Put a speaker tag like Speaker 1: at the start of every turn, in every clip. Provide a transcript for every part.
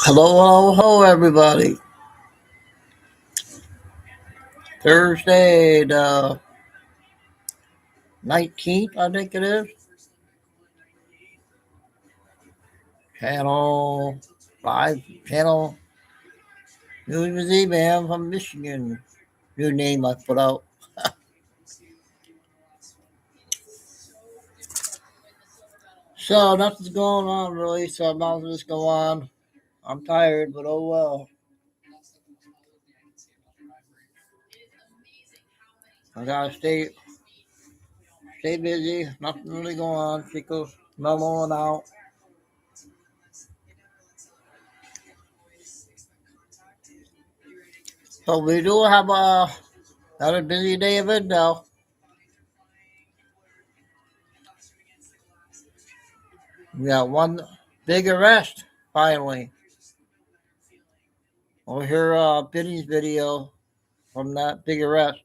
Speaker 1: Hello, hello, everybody. Thursday, the 19th, I think it is. Channel 5, Channel Newswithzman from Michigan. New name I put out. So, nothing's going on really, so I might as well just go on. I'm tired, but oh well. I gotta stay busy. Nothing really going on. Chico's mellowing out. So, we do have another busy day of it now. We got one big arrest, finally. We'll hear Benny's video from that big arrest.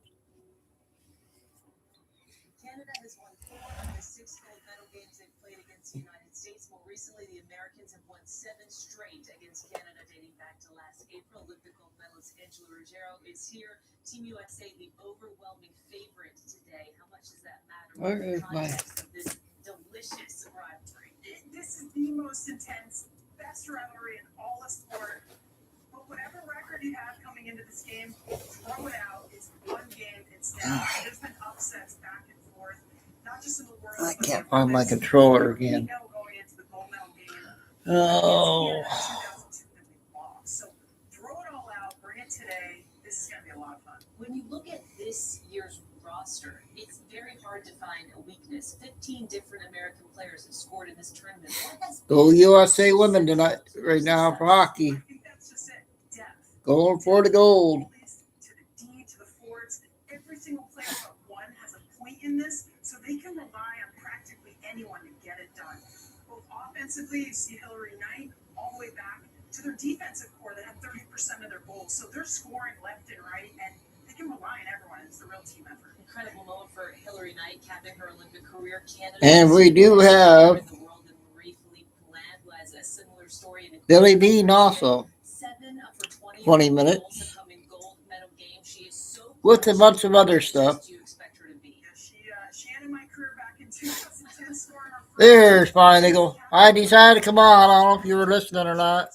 Speaker 1: Canada has won 4 of the 6 gold medal games they've played against the United States. More recently, the Americans have won 7 straight against Canada, dating back to last April. Olympic gold medalist Angela Ruggiero is here. Team USA, the overwhelming favorite today. How much does that matter? Where is my this delicious rivalry? This is the most intense, best rivalry in all of sport. But whatever record you have coming into this game, throw it out. It's one game. It's now. There's been upsets back and forth, not just in the world. I can't find my controller again. Oh. So throw it all out. Bring it today. This is going to be a lot of fun. When you look at this year's roster, it's very hard to find a weakness. 15 different American players have scored in this tournament. Go USA women tonight, right now for hockey. I think that's just it. Depth. Going for the gold. To the D, to the forwards. Every single player but one has a point in this, so they can rely on practically anyone to get it done. Both offensively, you see Hillary Knight, all the way back to their defensive core that have 30% of their goals. So they're scoring left and right, and they can rely on everyone. It's the real team effort. Incredible moment for Hillary Knight, capping her Olympic career. Canada and we do have Billy Bean also. 20 minutes. With a bunch of other stuff. There's Fine Eagle. I decided to come on. I don't know if you were listening or not.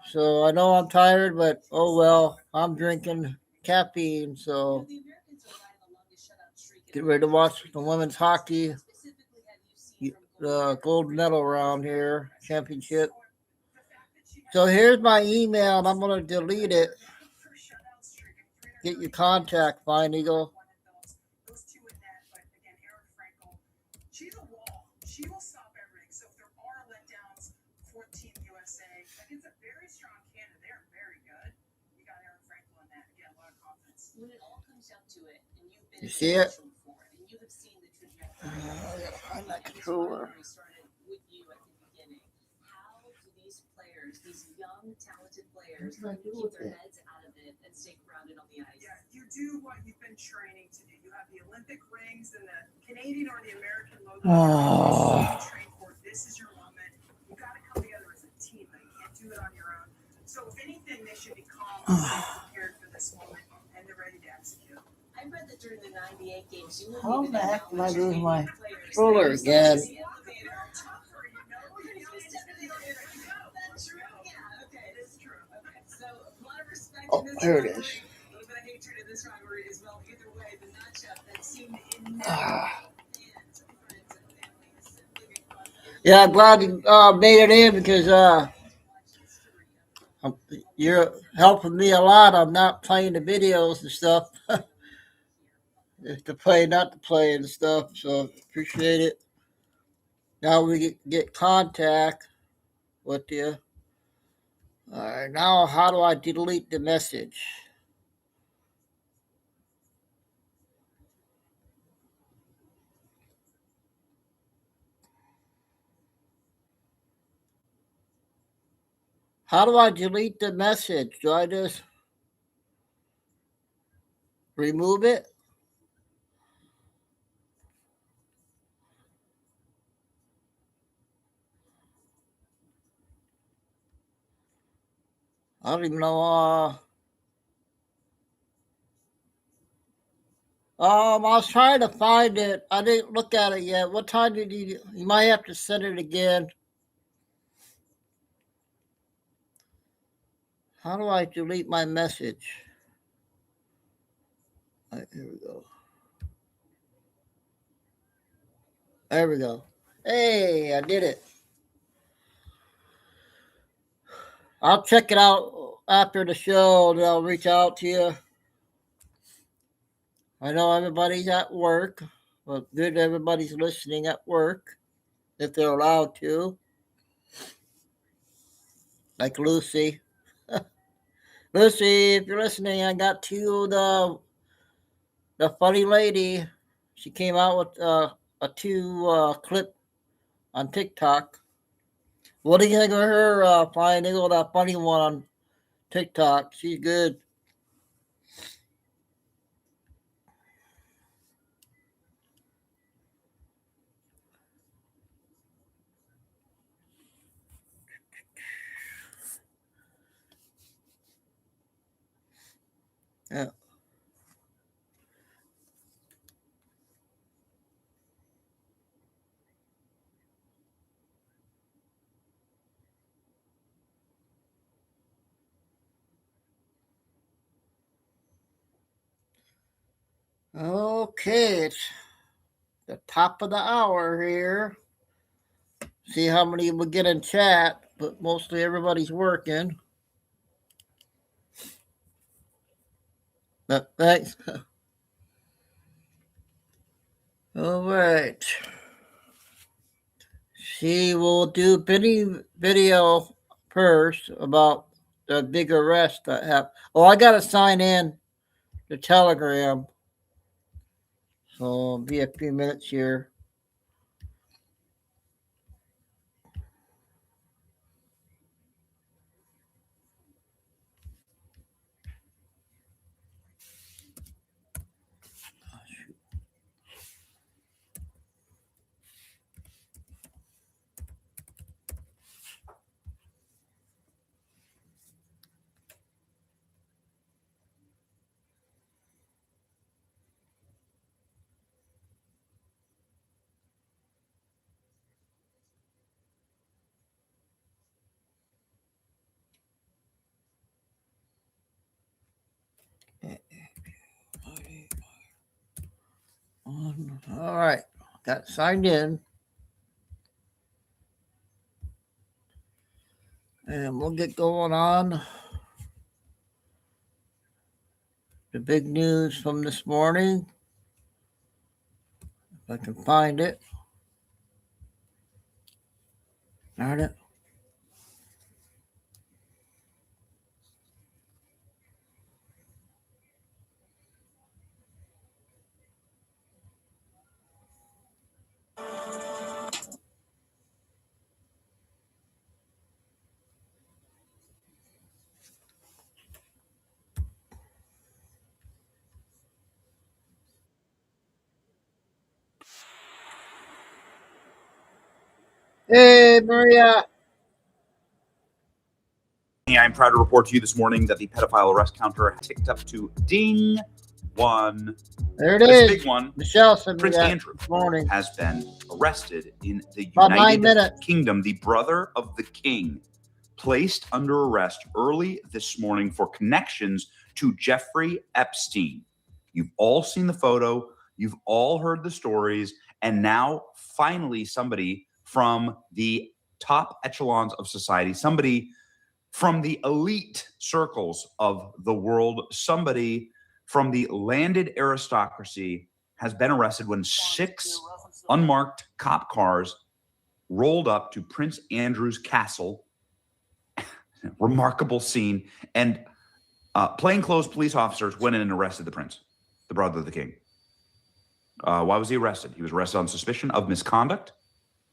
Speaker 1: So I know I'm tired, but oh well. I'm drinking caffeine, so get ready to watch the women's hockey, the gold medal round here, championship. So here's my email, and I'm going to delete it. Get your contact, Fine Eagle. She's a wall. She will stop everything. So if there are letdowns for Team USA against a very strong Canada, they are very good. You got Aaron Frankel in that. Again, a lot of confidence. When it all comes down to it, and you've been see it? Before, and you have seen the trajectory. I gotta find that controller. Started with you at the beginning. How do these players, these young, talented players, keep their heads out of it and stay grounded on the ice? Yeah, you do what you've been training to do. You have the Olympic rings and the Canadian or the American logo. Oh. This is your moment. You got to come together as a team, but you can't do it on your own. So if anything, they should be calm and prepared for this moment, and they're ready to execute. I read that during the '98 games, you how the heck did I lose my controller again? Oh, there it is. Yeah, I'm glad you made it in because you're helping me a lot. I'm not playing the videos and stuff. To play, not to play and stuff. So appreciate it. Now we get contact with you. All right, now how do I delete the message? How do I delete the message? Do I just remove it?
Speaker 2: I don't even know. I was trying to find it. I didn't look at it yet. What time did you might have to send it again. How do I delete my message? All right, here we go. There we go. Hey, I did it. I'll check it out after the show, and I'll reach out to you. I know everybody's at work, but good everybody's listening at work, if they're allowed to. Like Lucy. Lucy, if you're listening, I got to you the funny lady. She came out with a two clip on TikTok. What do you think of her, Flying Eagle, that funny one on TikTok? She's good. Yeah. Okay, it's the top of the hour here. See how many we get in chat, but mostly everybody's working. Thanks. All right. She will do video first about the big arrest that happened. Oh, I got to sign in the Telegram. So it'll be a few minutes here. All right. Got signed in. And we'll get going on the big news from this morning. If I can find it. Darn it. Hey, Maria.
Speaker 3: I'm proud to report to you this morning that the pedophile arrest counter has ticked up to ding one.
Speaker 2: There it
Speaker 3: This
Speaker 2: is.
Speaker 3: big one.
Speaker 2: Michelle sent me
Speaker 3: Prince
Speaker 2: that
Speaker 3: Andrew
Speaker 2: this morning.
Speaker 3: has been arrested in the
Speaker 2: About 9
Speaker 3: United
Speaker 2: minutes.
Speaker 3: Kingdom. The brother of the king placed under arrest early this morning for connections to Jeffrey Epstein. You've all seen the photo. You've all heard the stories. And now, finally, somebody from the top echelons of society, somebody from the elite circles of the world, somebody from the landed aristocracy has been arrested when 6 unmarked cop cars rolled up to Prince Andrew's castle. Remarkable scene. And plainclothes police officers went in and arrested the prince, the brother of the king. Why was he arrested? He was arrested on suspicion of misconduct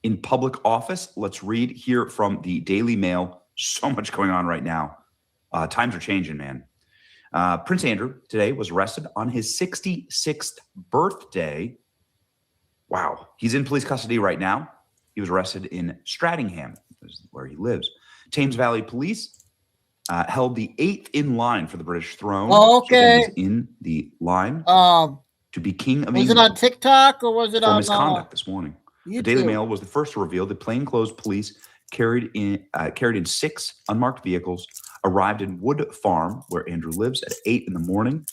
Speaker 3: in public office. Let's read here from the Daily Mail. So much going on right now. Times are changing, man. Prince Andrew today was arrested on his 66th birthday. Wow. He's in police custody right now. He was arrested in Strattingham, where he lives. Thames Valley Police held the 8th in line for the British throne.
Speaker 2: Oh,
Speaker 3: So again,
Speaker 2: okay.
Speaker 3: he's in the line to be king of
Speaker 2: Was
Speaker 3: England.
Speaker 2: it on TikTok or was it
Speaker 3: for
Speaker 2: on
Speaker 3: misconduct this morning?
Speaker 2: YouTube?
Speaker 3: The Daily Mail was the first to reveal that plainclothes police carried in 6 unmarked vehicles, arrived in Wood Farm, where Andrew lives, at 8 in the morning.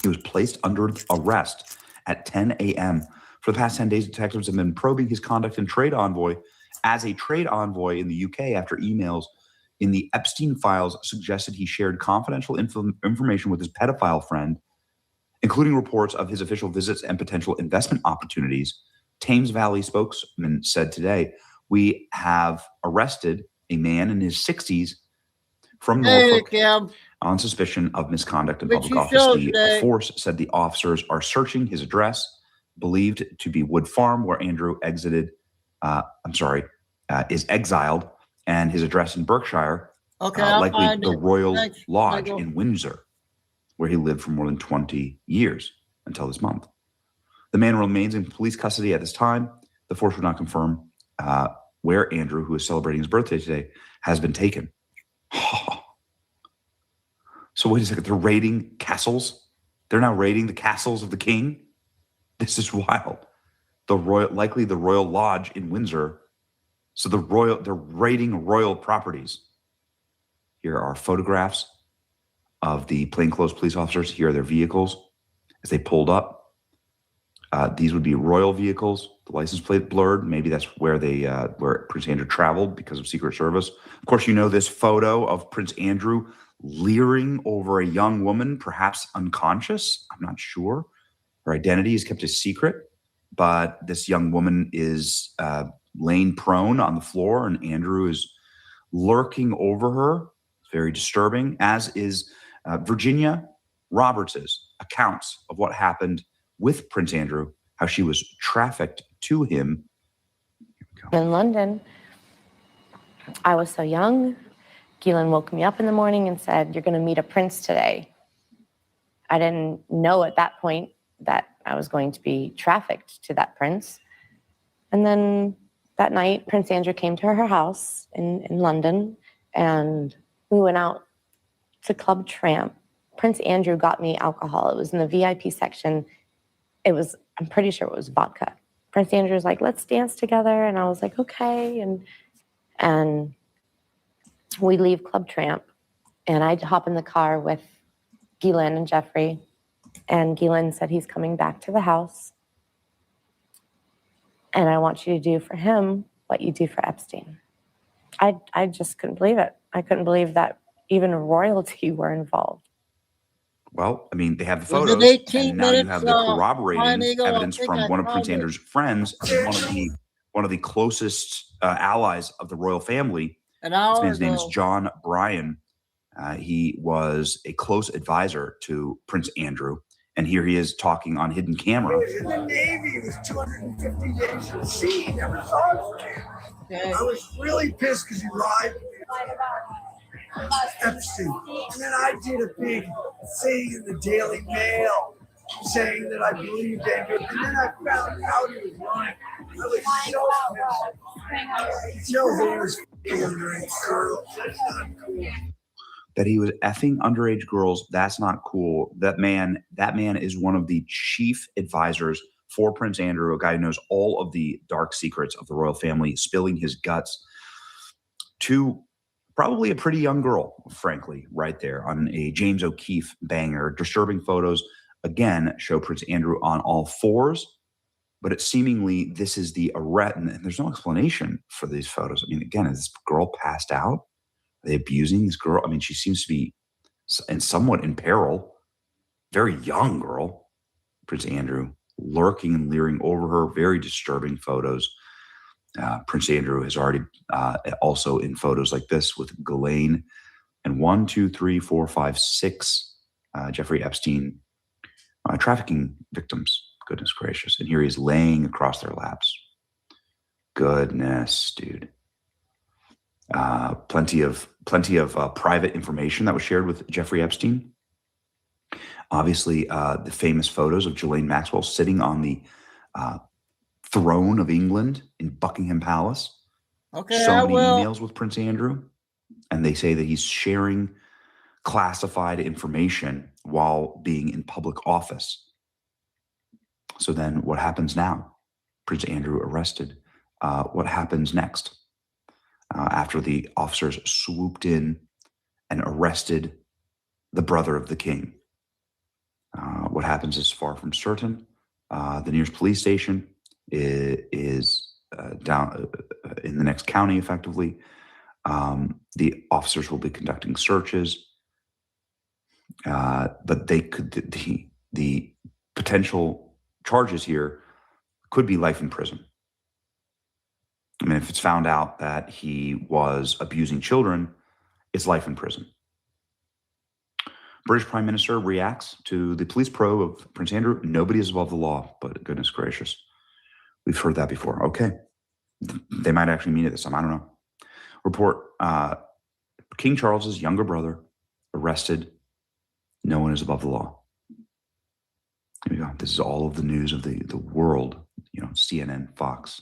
Speaker 3: He was placed under arrest at 10 a.m. For the past 10 days, detectives have been probing his conduct as a trade envoy in the UK after emails in the Epstein files suggested he shared confidential information with his pedophile friend, including reports of his official visits and potential investment opportunities. Thames Valley spokesman said today, "We have arrested a man in his 60s from Norfolk on suspicion of misconduct in public office." The force said the officers are searching his address, believed to be Wood Farm, where Andrew is exiled, and his address in Berkshire, likely the Royal Lodge in Windsor, where he lived for more than 20 years until this month. The man remains in police custody at this time. The force would not confirm where Andrew, who is celebrating his birthday today, has been taken. So wait a second, they're raiding castles? They're now raiding the castles of the king? This is wild. Likely the Royal Lodge in Windsor. So they're raiding royal properties. Here are photographs of the plainclothes police officers. Here are their vehicles as they pulled up. These would be royal vehicles. The license plate blurred. Maybe that's where where Prince Andrew traveled because of Secret Service. Of course, you know this photo of Prince Andrew leering over a young woman, perhaps unconscious. I'm not sure. Her identity is kept a secret, but this young woman is laying prone on the floor, and Andrew is lurking over her. It's very disturbing, as is Virginia Roberts' accounts of what happened with Prince Andrew, how she was trafficked to him.
Speaker 4: In London, I was so young. Keelan woke me up in the morning and said, "You're going to meet a prince today." I didn't know at that point that I was going to be trafficked to that prince. And then that night, Prince Andrew came to her house in London, and we went out to Club Tramp. Prince Andrew got me alcohol. It was in the VIP section. I'm pretty sure it was vodka. Prince Andrew was like, "Let's dance together." And I was like, okay. And we leave Club Tramp, and I hop in the car with Ghislaine and Jeffrey. And Ghislaine said, "He's coming back to the house, and I want you to do for him what you do for Epstein." I just couldn't believe it. I couldn't believe that even royalty were involved.
Speaker 3: Well, I mean, they have the photos, and now you have the corroborating evidence from one of Prince Andrew's friends, one of the closest allies of the royal family. This man's name is John Bryan. He was a close advisor to Prince Andrew, and here he is talking on hidden camera.
Speaker 5: He was in the Navy. He was 250 days at sea. He never saw it for him. Okay. I was really pissed because he lied to me. Epstein. And then I did a big thing in the Daily Mail saying that I believed Andrew. And then I found out he was lying. I was so pissed. Joe, he was underage girls. That's not cool.
Speaker 3: That he was effing underage girls, that's not cool. That man is one of the chief advisors for Prince Andrew, a guy who knows all of the dark secrets of the royal family, spilling his guts to probably a pretty young girl, frankly, right there on a James O'Keefe banger. Disturbing photos, again, show Prince Andrew on all fours, but it seemingly this is the arrest, and there's no explanation for these photos. I mean, again, is this girl passed out? Are they abusing this girl? I mean, she seems to be somewhat in peril. Very young girl. Prince Andrew lurking and leering over her. Very disturbing photos. Prince Andrew is already also in photos like this with Ghislaine and 1, 2, 3, 4, 5, 6 Jeffrey Epstein trafficking victims. Goodness gracious. And here he's laying across their laps. Goodness, dude. Plenty of private information that was shared with Jeffrey Epstein. Obviously, the famous photos of Ghislaine Maxwell sitting on the throne of England in Buckingham Palace.
Speaker 2: Okay,
Speaker 3: so many emails with Prince Andrew. And they say that he's sharing classified information while being in public office. So then what happens now? Prince Andrew arrested. What happens next? After the officers swooped in and arrested the brother of the king. What happens is far from certain. The nearest police station is down in the next county, effectively. The officers will be conducting searches, but they could the potential charges here could be life in prison. I mean, if it's found out that he was abusing children, it's life in prison. British Prime Minister reacts to the police probe of Prince Andrew. Nobody is above the law, but goodness gracious. We've heard that before. Okay. They might actually mean it this time. I don't know. Report, King Charles's younger brother arrested. No one is above the law. Here we go. This is all of the news of the world. You know, CNN, Fox,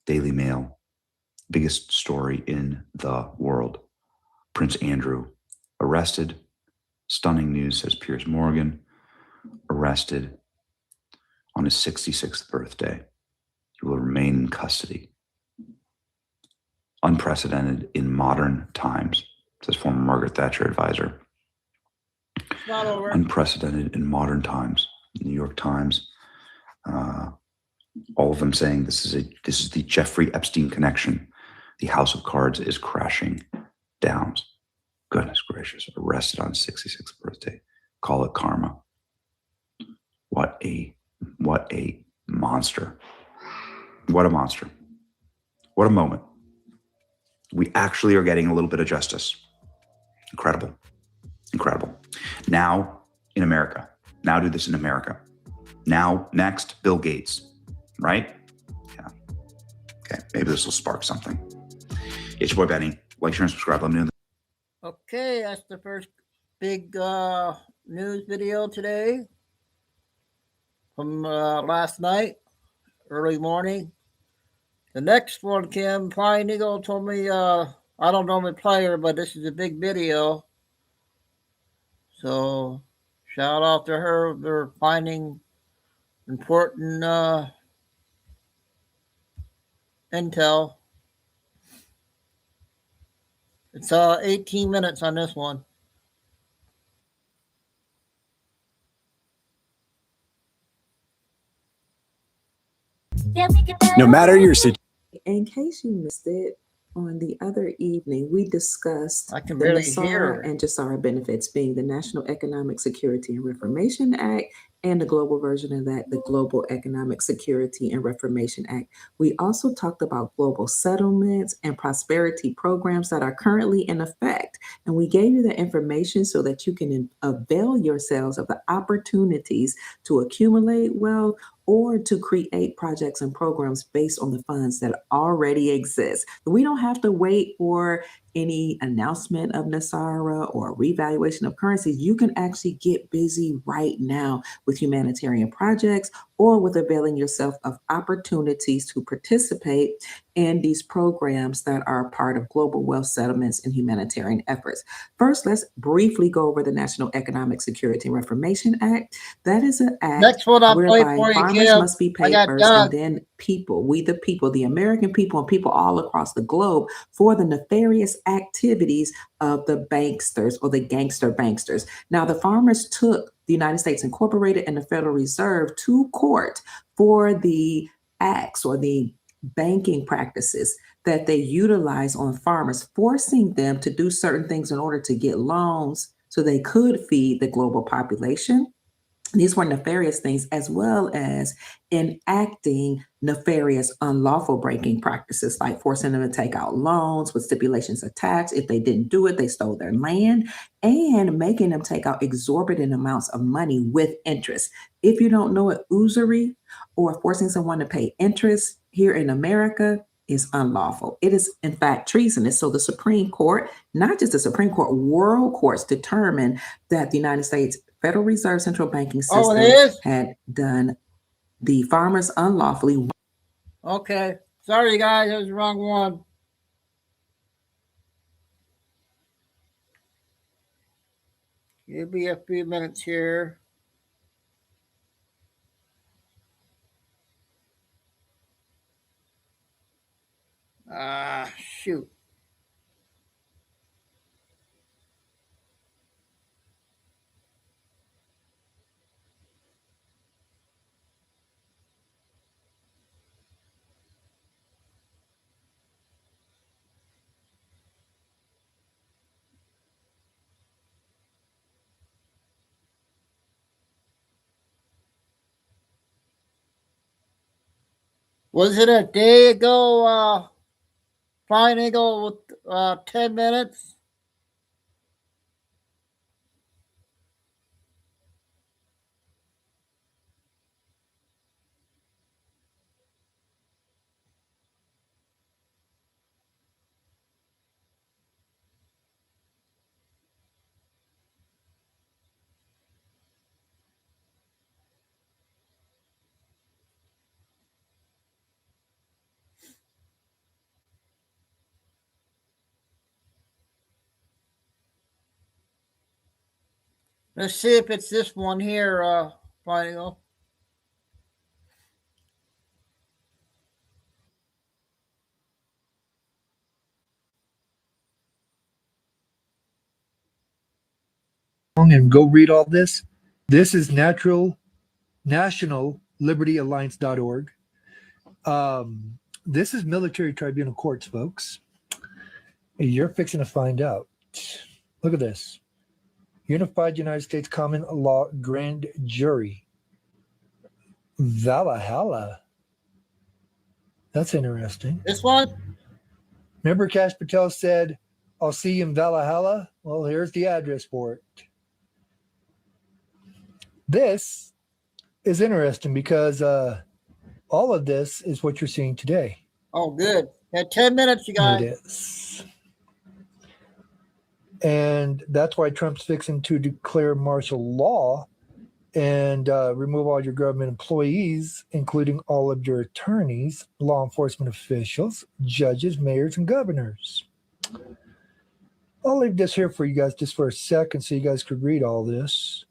Speaker 3: Daily Mail, biggest story in the world. Prince Andrew arrested. Stunning news, says Piers Morgan. Arrested on his 66th birthday. He will remain in custody. Unprecedented in modern times, says former Margaret Thatcher advisor.
Speaker 2: Not over.
Speaker 3: Unprecedented in modern times. New York Times, all of them saying this is the Jeffrey Epstein connection. The house of cards is crashing down. Goodness gracious! Arrested on 66th birthday. Call it karma. What a monster! What a monster! What a moment! We actually are getting a little bit of justice. Incredible. Incredible. Now in America. Now do this in America. Now, next, Bill Gates. Right? Yeah. Okay. Maybe this will spark something. It's your boy Benny. Like, share, and subscribe. Let me know.
Speaker 2: Okay, that's the first big news video today from last night, early morning. The next one, Kim, Flying Eagle told me, I don't normally play her, but this is a big video. So, shout out to her. They're finding important intel. It's 18 minutes on this one.
Speaker 6: No matter your situation.
Speaker 7: In case you missed it, on the other evening, we discussed
Speaker 2: I can
Speaker 7: the
Speaker 2: barely hear.
Speaker 7: NSARA and JASARA benefits, being the National Economic Security and Reformation Act, and the global version of that, the Global Economic Security and Reformation Act. We also talked about global settlements and prosperity programs that are currently in effect. And we gave you the information so that you can avail yourselves of the opportunities to accumulate wealth or to create projects and programs based on the funds that already exist. We don't have to wait for any announcement of NSARA or revaluation of currencies. You can actually get busy right now with humanitarian projects or with availing yourself of opportunities to participate in these programs that are part of global wealth settlements and humanitarian efforts. First, let's briefly go over the National Economic Security and Reformation Act. That is an act
Speaker 2: Next one I'll play
Speaker 7: whereby
Speaker 2: for you,
Speaker 7: farmers
Speaker 2: Kim.
Speaker 7: must be
Speaker 2: I
Speaker 7: paid
Speaker 2: got
Speaker 7: first,
Speaker 2: done.
Speaker 7: and then people, we the people, the American people, and people all across the globe for the nefarious activities of the banksters or the gangster banksters. Now, the farmers took the United States Incorporated and the Federal Reserve to court for the acts or the banking practices that they utilize on farmers, forcing them to do certain things in order to get loans so they could feed the global population. These were nefarious things, as well as enacting nefarious, unlawful banking practices, like forcing them to take out loans with stipulations attached. If they didn't do it, they stole their land, and making them take out exorbitant amounts of money with interest. If you don't know what usury or forcing someone to pay interest here in America is unlawful. It is, in fact, treasonous. So the Supreme Court, not just the Supreme Court, world courts determined that the United States Federal Reserve Central Banking System had done the farmers unlawfully.
Speaker 2: Okay. Sorry, guys. That was the wrong one. Give me a few minutes here. Shoot. Was it a day ago, Flying Eagle, with 10 minutes? Let's see if it's this one here, Flying Eagle.
Speaker 5: And go read all this. This is nationallibertyalliance.org. This is military tribunal courts, folks. You're fixing to find out. Look at this. Unified United States Common Law Grand Jury. Valhalla. That's interesting.
Speaker 2: This one?
Speaker 5: Remember Cash Patel said, I'll see you in Valhalla? Well, here's the address for it. This is interesting because all of this is what you're seeing today.
Speaker 2: Oh, good. Had 10 minutes, you guys.
Speaker 5: It is. And that's why Trump's fixing to declare martial law and remove all your government employees, including all of your attorneys, law enforcement officials, judges, mayors, and governors. I'll leave this here for you guys just for a second so you guys could read all this.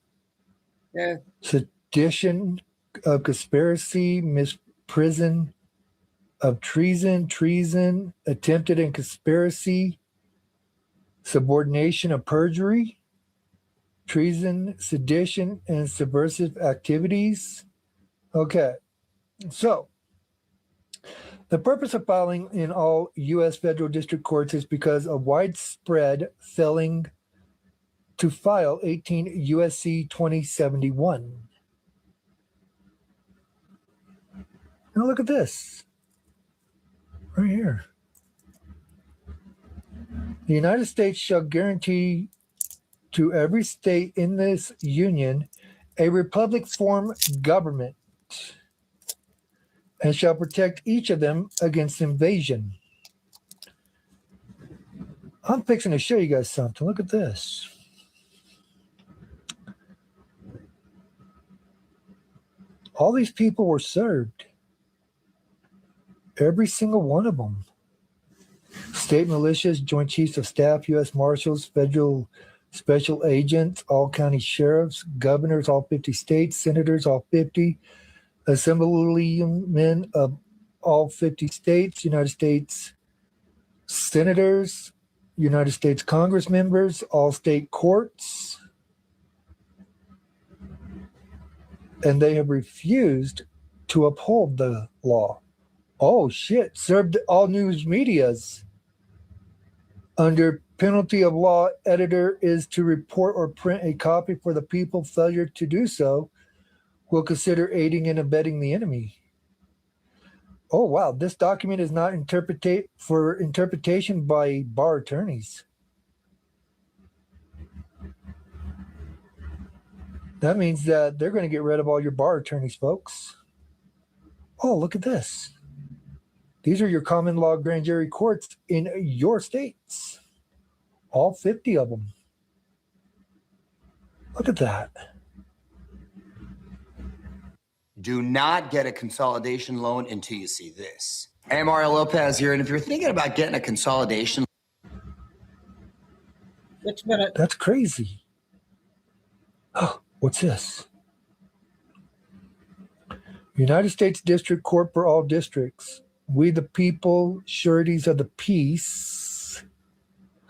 Speaker 2: Yeah.
Speaker 5: Sedition of conspiracy, misprision of treason, attempted and conspiracy, subordination of perjury, treason, sedition, and subversive activities. Okay, so the purpose of filing in all U.S. federal district courts is because of widespread failing to file 18 U.S.C. 2071. Now look at this, right here. The United States shall guarantee to every state in this union a republic form government and shall protect each of them against invasion. I'm fixing to show you guys something. Look at this. All these people were served. Every single one of them. State militias, Joint Chiefs of Staff, U.S. Marshals, federal special agents, all county sheriffs, governors, all 50 states, senators, all 50, assemblymen of all 50 states, United States senators, United States Congress members, all state courts, and they have refused to uphold the law. Oh shit, served all news medias. Under penalty of law, editor is to report or print a copy for the people. Failure to do so will consider aiding and abetting the enemy. Oh wow, this document is not for interpretation by bar attorneys. That means that they're going to get rid of all your bar attorneys, folks. Oh, look at this. These are your common law grand jury courts in your states. All 50 of them. Look at that.
Speaker 6: Do not get a consolidation loan until you see this. I'm Mario Lopez here, and if you're thinking about getting a consolidation,
Speaker 2: 6 minutes.
Speaker 5: That's crazy. Oh, what's this? United States District Court for all districts. We the people, sureties of the peace.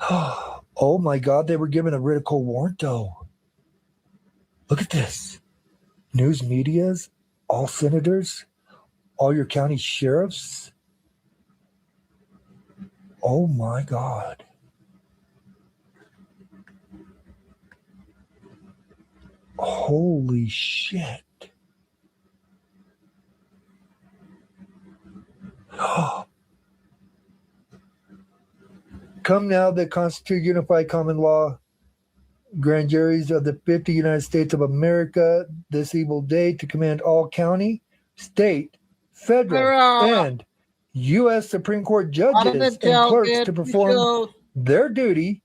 Speaker 5: Oh my God, they were given a writ of quo warranto. Look at this. News medias, all senators, all your county sheriffs. Oh my God. Holy shit. Come now that constitute unified common law grand juries of the 50 United States of America this evil day to command all county, state, federal, and U.S. Supreme Court judges and clerks to perform their duty,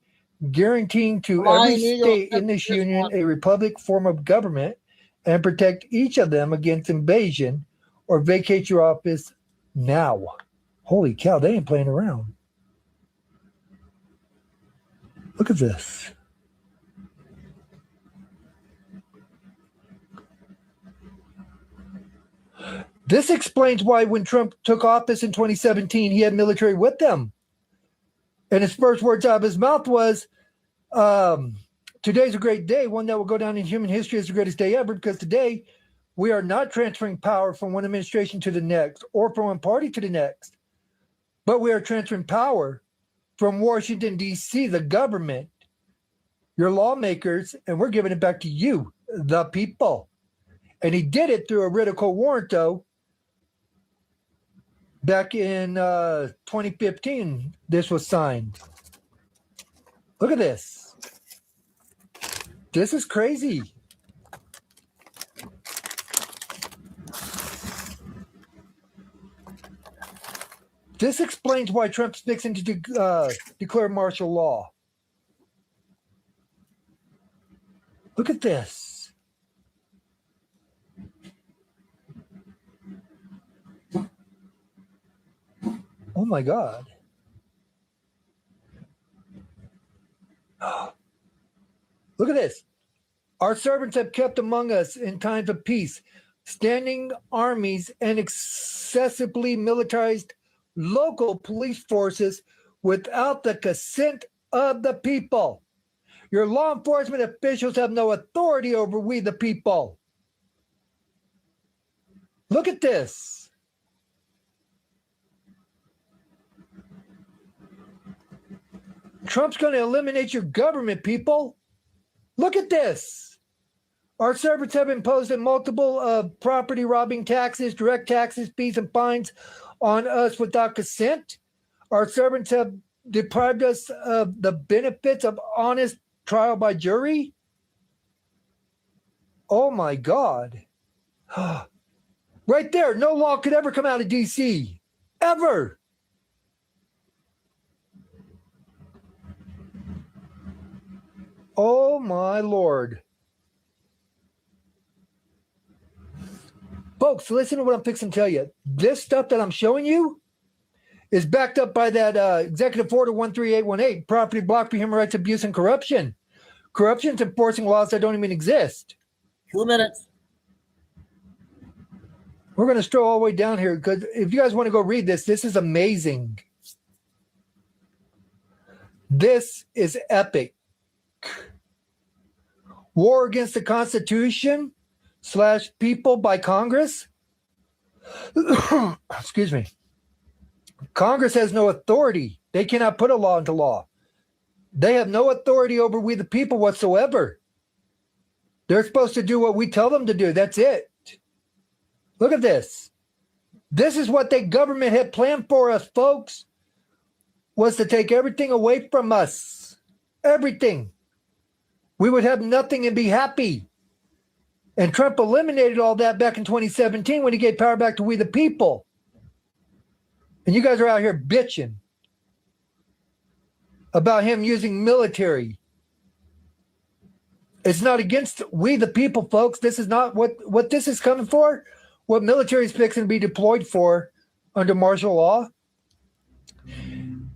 Speaker 5: guaranteeing to every state in this union a republic form of government and protect each of them against invasion or vacate your office now. Holy cow, they ain't playing around. Look at this. This explains why when Trump took office in 2017, he had military with him. And his first words out of his mouth was, today's a great day, one that will go down in human history as the greatest day ever, because today we are not transferring power from one administration to the next or from one party to the next, but we are transferring power from Washington, D.C., the government, your lawmakers, and we're giving it back to you, the people. And he did it through a writ of quo warranto. Back in 2015, this was signed. Look at this. This is crazy. This explains why Trump's fixing to declare martial law. Look at this. Oh my God. Look at this. Our servants have kept among us in times of peace standing armies and excessively militarized local police forces without the consent of the people. Your law enforcement officials have no authority over we the people. Look at this. Trump's going to eliminate your government, people. Look at this. Our servants have imposed a multiple property robbing taxes, direct taxes, fees, and fines on us without consent. Our servants have deprived us of the benefits of honest trial by jury. Oh my God. Right there, no law could ever come out of D.C. Ever. Oh my Lord. Folks, listen to what I'm fixing to tell you. This stuff that I'm showing you is backed up by that Executive Order 13818, property block for human rights abuse and corruption. Corruption's enforcing laws that don't even exist.
Speaker 2: 2 minutes.
Speaker 5: We're going to stroll all the way down here because if you guys want to go read this, this is amazing. This is epic. War against the Constitution / people by Congress. Excuse me. Congress has no authority. They cannot put a law into law. They have no authority over we the people whatsoever. They're supposed to do what we tell them to do. That's it. Look at this. This is what the government had planned for us, folks, was to take everything away from us. Everything. We would have nothing and be happy. And Trump eliminated all that back in 2017 when he gave power back to we the people. And you guys are out here bitching about him using military. It's not against we the people, folks. This is not what this is coming for. What military is fixing to be deployed for under martial law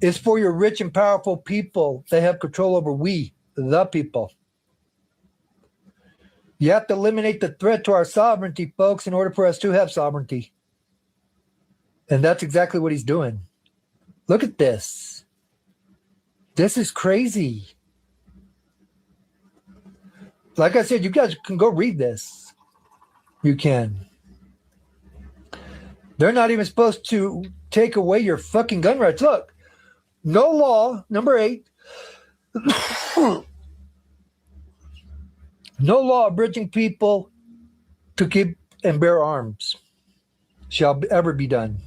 Speaker 5: is for your rich and powerful people that have control over we, the people. You have to eliminate the threat to our sovereignty, folks, in order for us to have sovereignty. And that's exactly what he's doing. Look at this. This is crazy. Like I said, you guys can go read this. You can. They're not even supposed to take away your fucking gun rights. Look, no law, number 8. No law abridging people to keep and bear arms shall ever be done.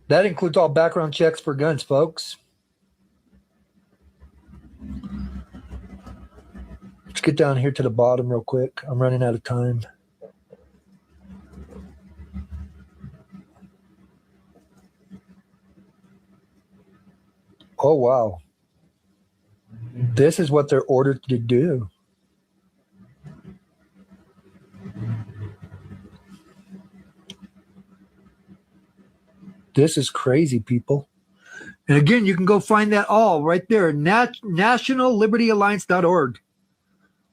Speaker 5: That includes all background checks for guns, folks. Let's get down here to the bottom real quick. I'm running out of time. Oh, wow. This is what they're ordered to do. This is crazy, people. And again, you can go find that all right there, nationallibertyalliance.org.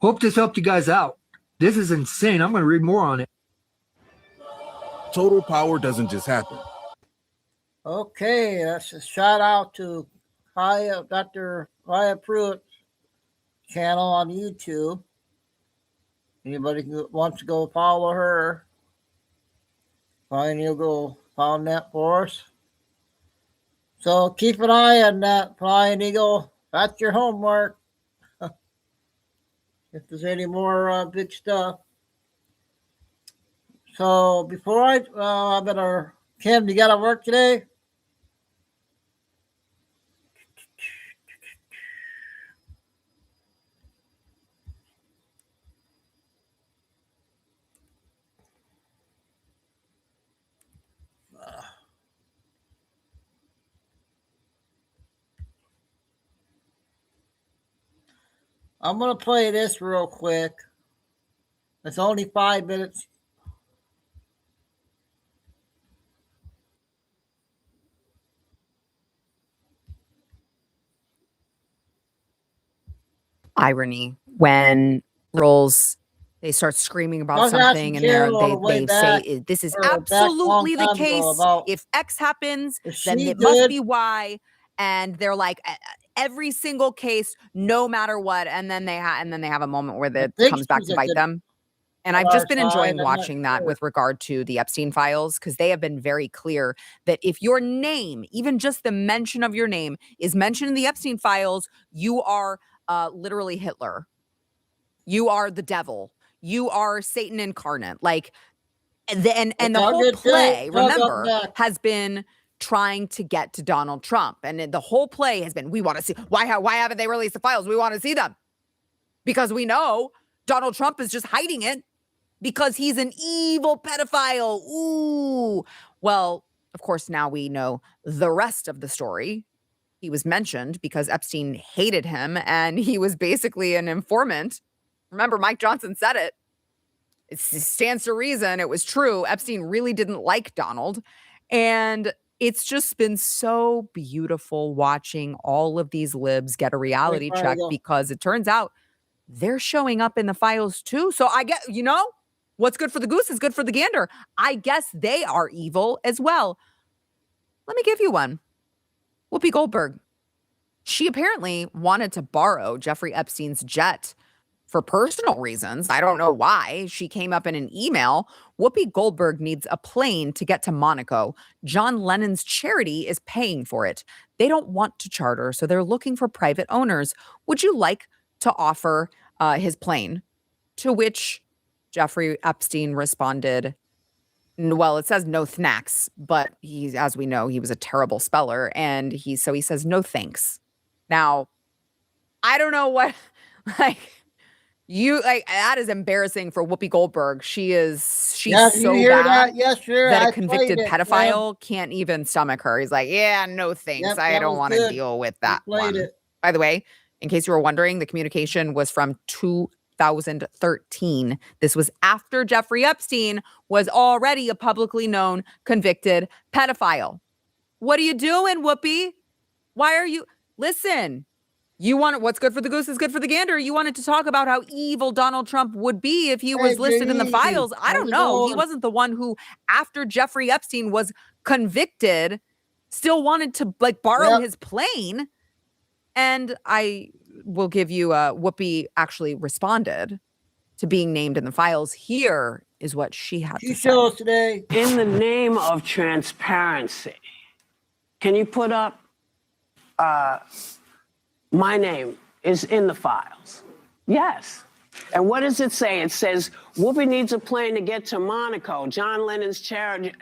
Speaker 5: Hope this helped you guys out. This is insane. I'm going to read more on it.
Speaker 8: Total power doesn't just happen.
Speaker 2: Okay, that's a shout out to Dr. Kaya Pruitt's channel on YouTube. Anybody who wants to go follow her, fine, you'll go found that for us. So keep an eye on that, Flying Eagle. That's your homework. If there's any more big stuff. So before I better, Kim, you got to work today? I'm going to play this real quick. It's only 5 minutes.
Speaker 9: Irony when roles they start screaming about something and they say this is absolutely the case. If X happens, then it must be Y. And they're like every single case, no matter what. And then they have a moment where it comes back to bite them. And I've just been enjoying watching that with regard to the Epstein files, because they have been very clear that if your name, even just the mention of your name, is mentioned in the Epstein files, you are literally Hitler. You are the devil. You are Satan incarnate. Like, and the whole play, remember, has been trying to get to Donald Trump. And the whole play has been, we want to see, why haven't they released the files? We want to see them. Because we know Donald Trump is just hiding it because he's an evil pedophile. Ooh. Well, of course, now we know the rest of the story. He was mentioned because Epstein hated him and he was basically an informant. Remember, Mike Johnson said it. It stands to reason. It was true. Epstein really didn't like Donald. And it's just been so beautiful watching all of these libs get a reality check, because it turns out they're showing up in the files too. So I get, what's good for the goose is good for the gander. I guess they are evil as well. Let me give you one. Whoopi Goldberg. She apparently wanted to borrow Jeffrey Epstein's jet for personal reasons. I don't know why. She came up in an email. Whoopi Goldberg needs a plane to get to Monaco. John Lennon's charity is paying for it. They don't want to charter, so they're looking for private owners. Would you like to offer his plane? To which Jeffrey Epstein responded, well, it says no thanks, but as we know, he was a terrible speller. And he says, no thanks. Now, I don't know what, that is embarrassing for Whoopi Goldberg. She's so bad that a convicted pedophile can't even stomach her. He's like, yeah, no thanks. I don't want to deal with that one. By the way, in case you were wondering, the communication was from 2013. This was after Jeffrey Epstein was already a publicly known convicted pedophile. What are you doing, Whoopi? Why are you... Listen, You want what's good for the goose is good for the gander. You wanted to talk about how evil Donald Trump would be if he was listed in the files. I don't know. He wasn't the one who, after Jeffrey Epstein was convicted, still wanted to like borrow his plane. And I will give you Whoopi actually responded to being named in the files. Here is what she had to say
Speaker 2: today.
Speaker 10: In the name of transparency, can you put up my name is in the files? Yes. And what does it say? It says, Whoopi needs a plane to get to Monaco. John Lennon's charity,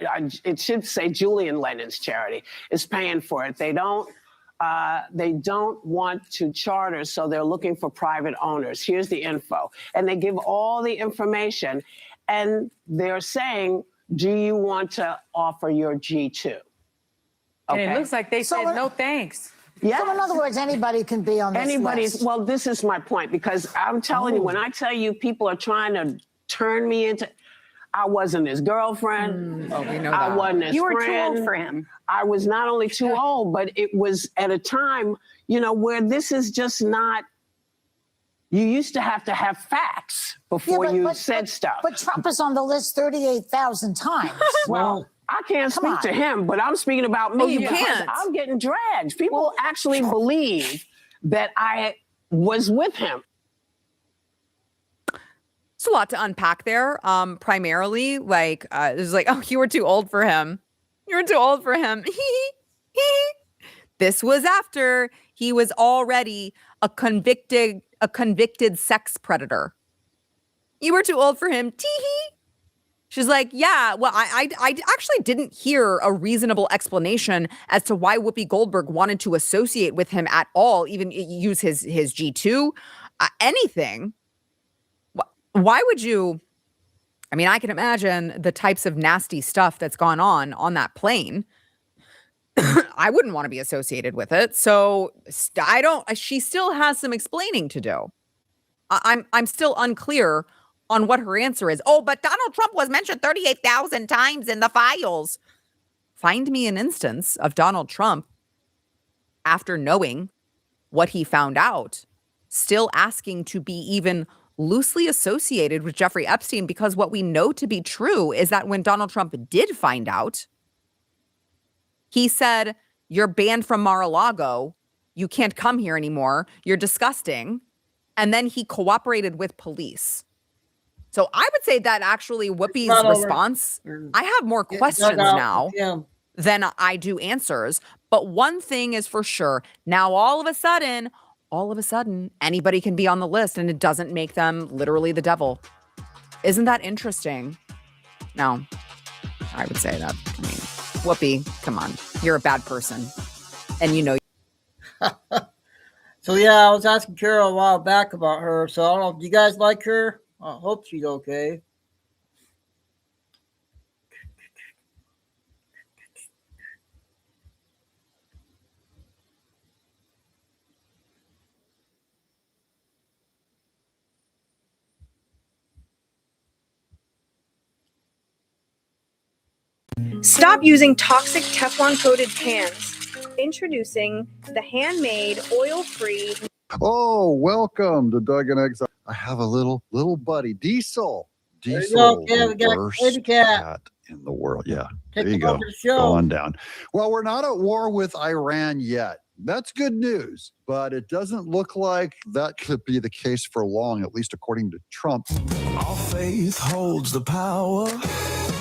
Speaker 10: it should say Julian Lennon's charity, is paying for it. They don't want to charter, so they're looking for private owners. Here's the info. And they give all the information, and they're saying, do you want to offer your G2? Okay.
Speaker 11: And it looks like they said no thanks.
Speaker 10: Yeah.
Speaker 12: So in other words, anybody can be on this list.
Speaker 10: Well, this is my point, because I'm telling you, when I tell you people are trying to turn me into, I wasn't his girlfriend.
Speaker 9: We know that.
Speaker 10: I wasn't his friend.
Speaker 11: You were too old for him.
Speaker 10: I was not only too old, but it was at a time, where this is just not, you used to have facts before you said stuff.
Speaker 12: But Trump is on the list 38,000 times.
Speaker 10: Well, I can't speak to him, but I'm speaking about me.
Speaker 9: Oh, you can't.
Speaker 10: I'm getting dragged. People actually believe that I was with him.
Speaker 9: It's a lot to unpack there. Primarily, like, it's like, oh, you were too old for him. You were too old for him. This was after he was already a convicted sex predator. You were too old for him. Tee-hee. She's like, yeah, well, I actually didn't hear a reasonable explanation as to why Whoopi Goldberg wanted to associate with him at all, even use his G2, anything. Why would you? I mean, I can imagine the types of nasty stuff that's gone on that plane. I wouldn't want to be associated with it. So she still has some explaining to do. I'm still unclear on what her answer is. Oh, but Donald Trump was mentioned 38,000 times in the files. Find me an instance of Donald Trump, after knowing what he found out, still asking to be even loosely associated with Jeffrey Epstein, because what we know to be true is that when Donald Trump did find out, he said, you're banned from Mar-a-Lago. You can't come here anymore. You're disgusting. And then he cooperated with police. So I would say that actually Whoopi's response, I have more questions now than I do answers. But one thing is for sure. Now, all of a sudden, anybody can be on the list and it doesn't make them literally the devil. Isn't that interesting? No, I would say that. I mean, Whoopi, come on. You're a bad person. And you know.
Speaker 2: So, yeah, I was asking Carol a while back about her. So, I don't know. Do you guys like her? I hope she's okay.
Speaker 13: Stop using toxic Teflon-coated pans. Introducing the handmade, oil-free.
Speaker 14: Oh, welcome to Doug and Eggs. I have a little buddy, Diesel.
Speaker 2: Diesel, we got a baby cat
Speaker 14: in the world. Yeah,
Speaker 2: Take
Speaker 14: there you go.
Speaker 2: The show.
Speaker 14: Go on down. Well, we're not at war with Iran yet. That's good news, but it doesn't look like that could be the case for long, at least according to Trump.
Speaker 15: Our faith holds the power.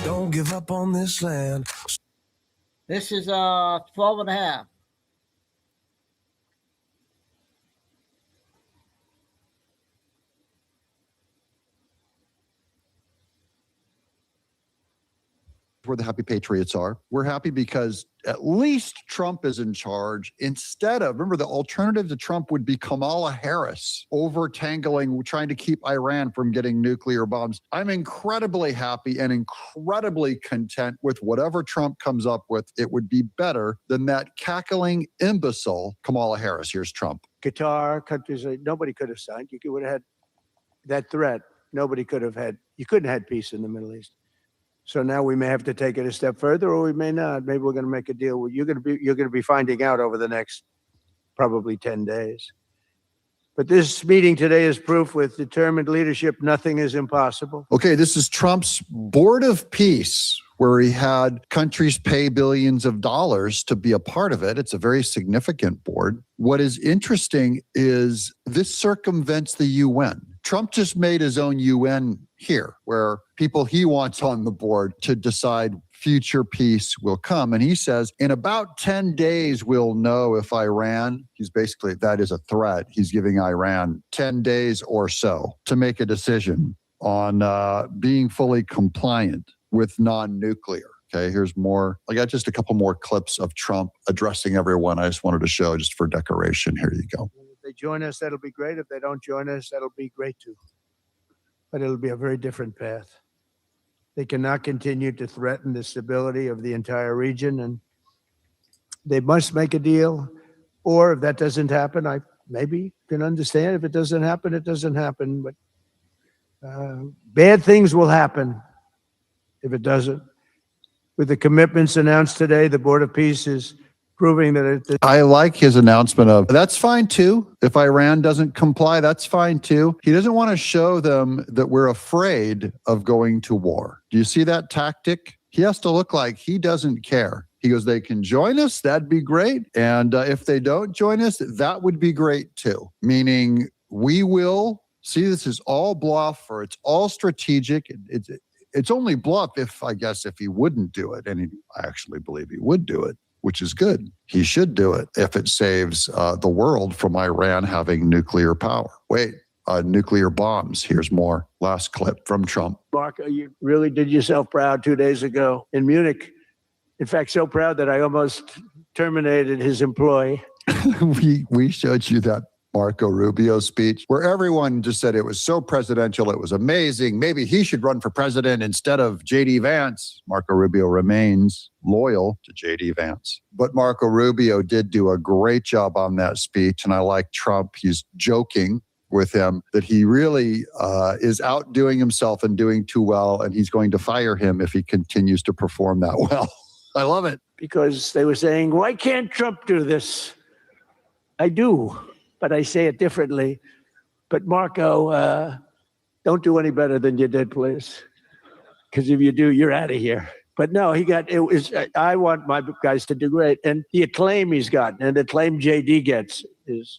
Speaker 15: Don't give up on this land.
Speaker 2: This is 12.5.
Speaker 14: Where the happy patriots are. We're happy because at least Trump is in charge. Instead of, remember, the alternative to Trump would be Kamala Harris over-tangling, trying to keep Iran from getting nuclear bombs. I'm incredibly happy and incredibly content with whatever Trump comes up with. It would be better than that cackling imbecile Kamala Harris. Here's Trump.
Speaker 16: Qatar, countries, nobody could have signed. You would have had that threat. Nobody could have had, you couldn't have had peace in the Middle East. So now we may have to take it a step further, or we may not. Maybe we're going to make a deal. You're going to be finding out over the next probably 10 days. But this meeting today is proof with determined leadership, nothing is impossible.
Speaker 14: Okay, this is Trump's Board of Peace, where he had countries pay billions of dollars to be a part of it. It's a very significant board. What is interesting is this circumvents the UN. Trump just made his own UN here, where people he wants on the board to decide future peace will come. And he says, in about 10 days, we'll know if Iran, that is a threat. He's giving Iran 10 days or so to make a decision on being fully compliant with non-nuclear. Okay, here's more. I got just a couple more clips of Trump addressing everyone. I just wanted to show just for decoration. Here you go.
Speaker 16: If they join us, that'll be great. If they don't join us, that'll be great too. But it'll be a very different path. They cannot continue to threaten the stability of the entire region, and they must make a deal. Or if that doesn't happen, I maybe can understand. If it doesn't happen, it doesn't happen. But bad things will happen if it doesn't. With the commitments announced today, the Board of Peace is proving that
Speaker 14: I like his announcement of that's fine too. If Iran doesn't comply, that's fine too. He doesn't want to show them that we're afraid of going to war. Do you see that tactic? He has to look like he doesn't care. He goes, they can join us. That'd be great. And if they don't join us, that would be great too. Meaning we will see this is all bluff or it's all strategic. It's only bluff if he wouldn't do it. And I actually believe he would do it, which is good. He should do it if it saves the world from Iran having nuclear power. Nuclear bombs. Here's more. Last clip from Trump.
Speaker 16: Marco, you really did yourself proud 2 days ago in Munich. In fact, so proud that I almost terminated his employee.
Speaker 14: we showed you that Marco Rubio speech where everyone just said it was so presidential. It was amazing. Maybe he should run for president instead of J.D. Vance. Marco Rubio remains loyal to J.D. Vance. But Marco Rubio did do a great job on that speech. And I like Trump. He's joking with him that he really is outdoing himself and doing too well. And he's going to fire him if he continues to perform that well. I love it.
Speaker 16: Because they were saying, why can't Trump do this? I do. But I say it differently. But Marco, don't do any better than you did, please. Because if you do, you're out of here. But no, I want my guys to do great. And the acclaim he's gotten and the acclaim JD gets is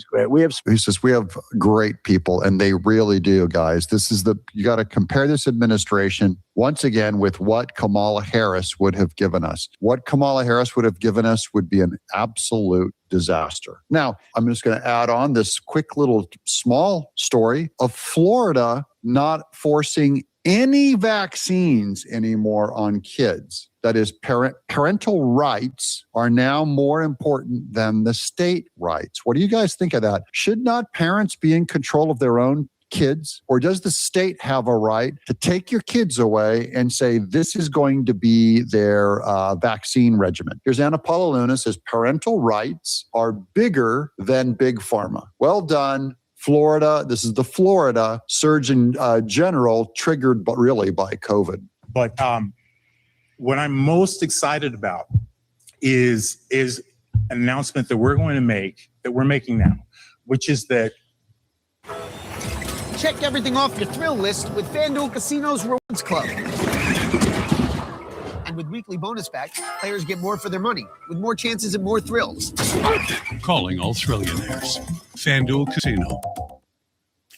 Speaker 16: great.
Speaker 14: He says, we have great people, and they really do, guys. You got to compare this administration once again with what Kamala Harris would have given us. What Kamala Harris would have given us would be an absolute disaster. Now, I'm just going to add on this quick little small story of Florida not forcing any vaccines anymore on kids. That is, parental rights are now more important than the state rights. What do you guys think of that? Should not parents be in control of their own kids? Or does the state have a right to take your kids away and say, this is going to be their vaccine regimen? Here's Anna Paoliluna says, parental rights are bigger than big pharma. Well done. Florida, this is the Florida Surgeon General triggered really by COVID.
Speaker 17: But what I'm most excited about is an announcement that we're making now, which is that
Speaker 18: check everything off your thrill list with FanDuel Casino's Rewards Club. And with weekly bonus packs, players get more for their money, with more chances and more thrills.
Speaker 19: Calling all Thrillionaires. FanDuel Casino.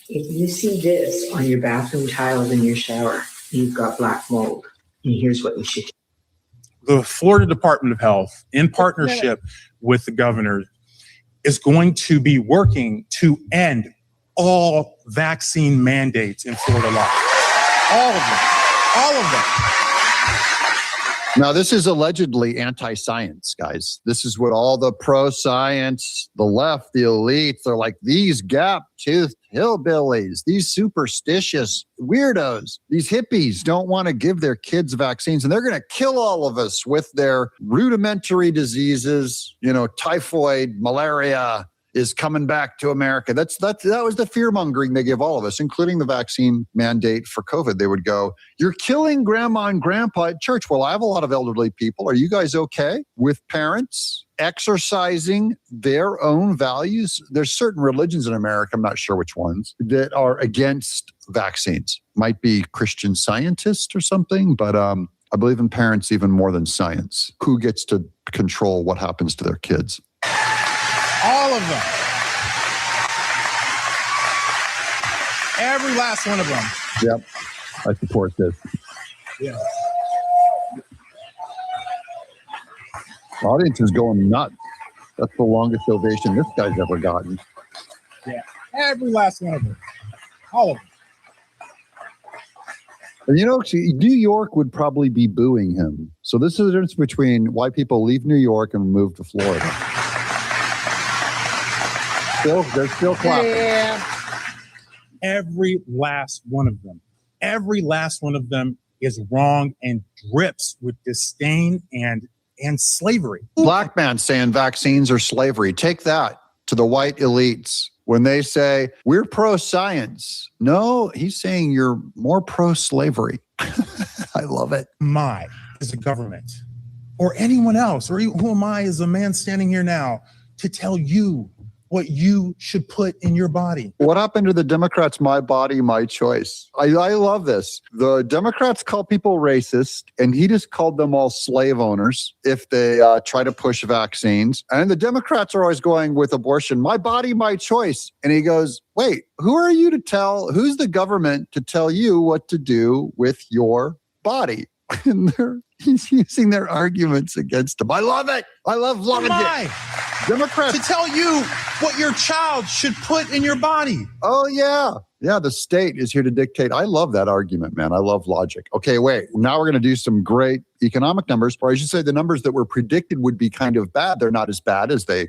Speaker 20: If you see this on your bathroom tiles in your shower, you've got black mold. And here's what you should do.
Speaker 17: The Florida Department of Health, in partnership with the governor, is going to be working to end all vaccine mandates in Florida law. All of them. All of them.
Speaker 14: Now, this is allegedly anti-science, guys. This is what all the pro-science, the left, the elites, they're like, these gap-toothed hillbillies, these superstitious weirdos, these hippies don't want to give their kids vaccines, and they're going to kill all of us with their rudimentary diseases, typhoid, malaria, is coming back to America. That was the fear mongering they give all of us, including the vaccine mandate for COVID. They would go, "You're killing grandma and grandpa at church." Well, I have a lot of elderly people. Are you guys okay with parents exercising their own values? There's certain religions in America, I'm not sure which ones, that are against vaccines. Might be Christian Scientists or something, but I believe in parents even more than science. Who gets to control what happens to their kids?
Speaker 17: All of them. Every last one of them.
Speaker 14: Yep. I support this.
Speaker 17: Yeah.
Speaker 14: The audience is going nuts. That's the longest ovation this guy's ever gotten.
Speaker 17: Yeah. Every last one of them. All of them.
Speaker 14: And you know, New York would probably be booing him. So this is the difference between why people leave New York and move to Florida. They're still clapping.
Speaker 2: Yeah.
Speaker 17: Every last one of them. Every last one of them is wrong and drips with disdain and slavery.
Speaker 14: Black man saying vaccines are slavery. Take that to the white elites. When they say, we're pro-science. No, he's saying you're more pro-slavery. I love it.
Speaker 17: As a government or anyone else, or who am I as a man standing here now to tell you what you should put in your body?
Speaker 14: What happened to the Democrats? My body, my choice. I love this. The Democrats call people racist, and he just called them all slave owners if they try to push vaccines. And the Democrats are always going with abortion, my body, my choice. And he goes, wait, who are you to tell? Who's the government to tell you what to do with your body? And he's using their arguments against him. I love it. I love it. Democrats
Speaker 17: to tell you what your child should put in your body.
Speaker 14: Oh, yeah. Yeah, the state is here to dictate. I love that argument, man. I love logic. Okay, wait. Now we're going to do some great economic numbers, or I should say the numbers that were predicted would be kind of bad. They're not as bad as they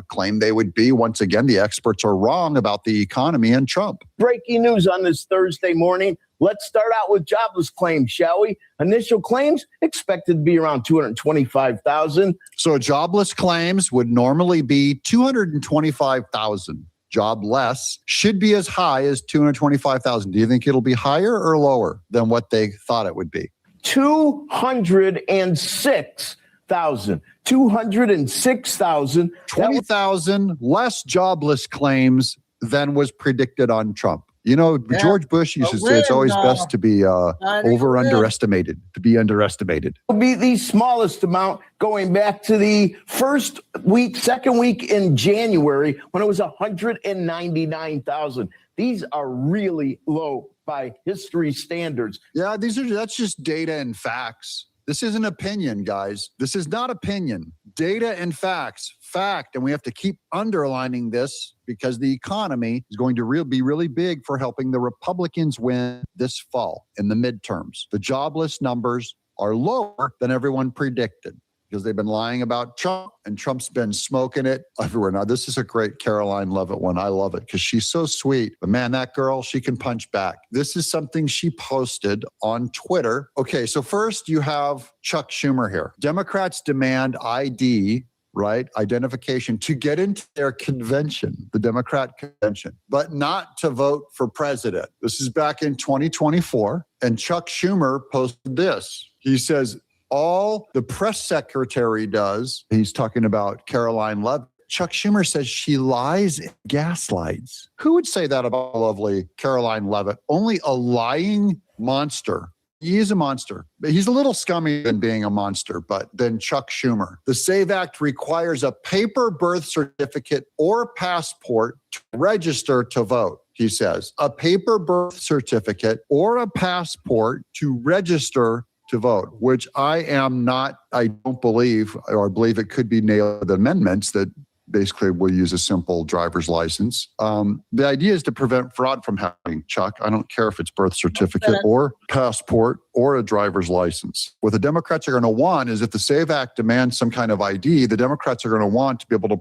Speaker 14: claim they would be. Once again, the experts are wrong about the economy and Trump.
Speaker 21: Breaking news on this Thursday morning. Let's start out with jobless claims, shall we? Initial claims expected to be around 225,000.
Speaker 14: So jobless claims would normally be 225,000. Jobless should be as high as 225,000. Do you think it'll be higher or lower than what they thought it would be?
Speaker 21: 206,000. 206,000.
Speaker 14: 20,000 less jobless claims than was predicted on Trump. You know, yeah. George Bush used to say it's always best to be underestimated, to be underestimated.
Speaker 21: It'll be the smallest amount going back to the second week in January when it was 199,000. These are really low by history standards.
Speaker 14: Yeah, that's just data and facts. This isn't opinion, guys. This is not opinion. Data and facts. Fact, and we have to keep underlining this because the economy is going to be really big for helping the Republicans win this fall in the midterms. The jobless numbers are lower than everyone predicted because they've been lying about Trump, and Trump's been smoking it everywhere. Now, this is a great Caroline Leavitt one. I love it because she's so sweet. But man, that girl, she can punch back. This is something she posted on Twitter. Okay, so first you have Chuck Schumer here. Democrats demand ID, right? Identification to get into their convention, the Democrat convention, but not to vote for president. This is back in 2024. And Chuck Schumer posted this. He says, all the press secretary does, he's talking about Caroline Leavitt. Chuck Schumer says she lies and gaslights. Who would say that about lovely Caroline Leavitt? Only a lying monster. He is a monster. He's a little scummy than being a monster, but then Chuck Schumer. The SAVE Act requires a paper birth certificate or passport to register to vote, he says. A paper birth certificate or a passport to register to vote, which I don't believe, or I believe it could be nailed amendments that basically will use a simple driver's license. The idea is to prevent fraud from happening, Chuck. I don't care if it's birth certificate or passport or a driver's license. What the Democrats are going to want is if the SAVE Act demands some kind of ID, the Democrats are going to want to be able to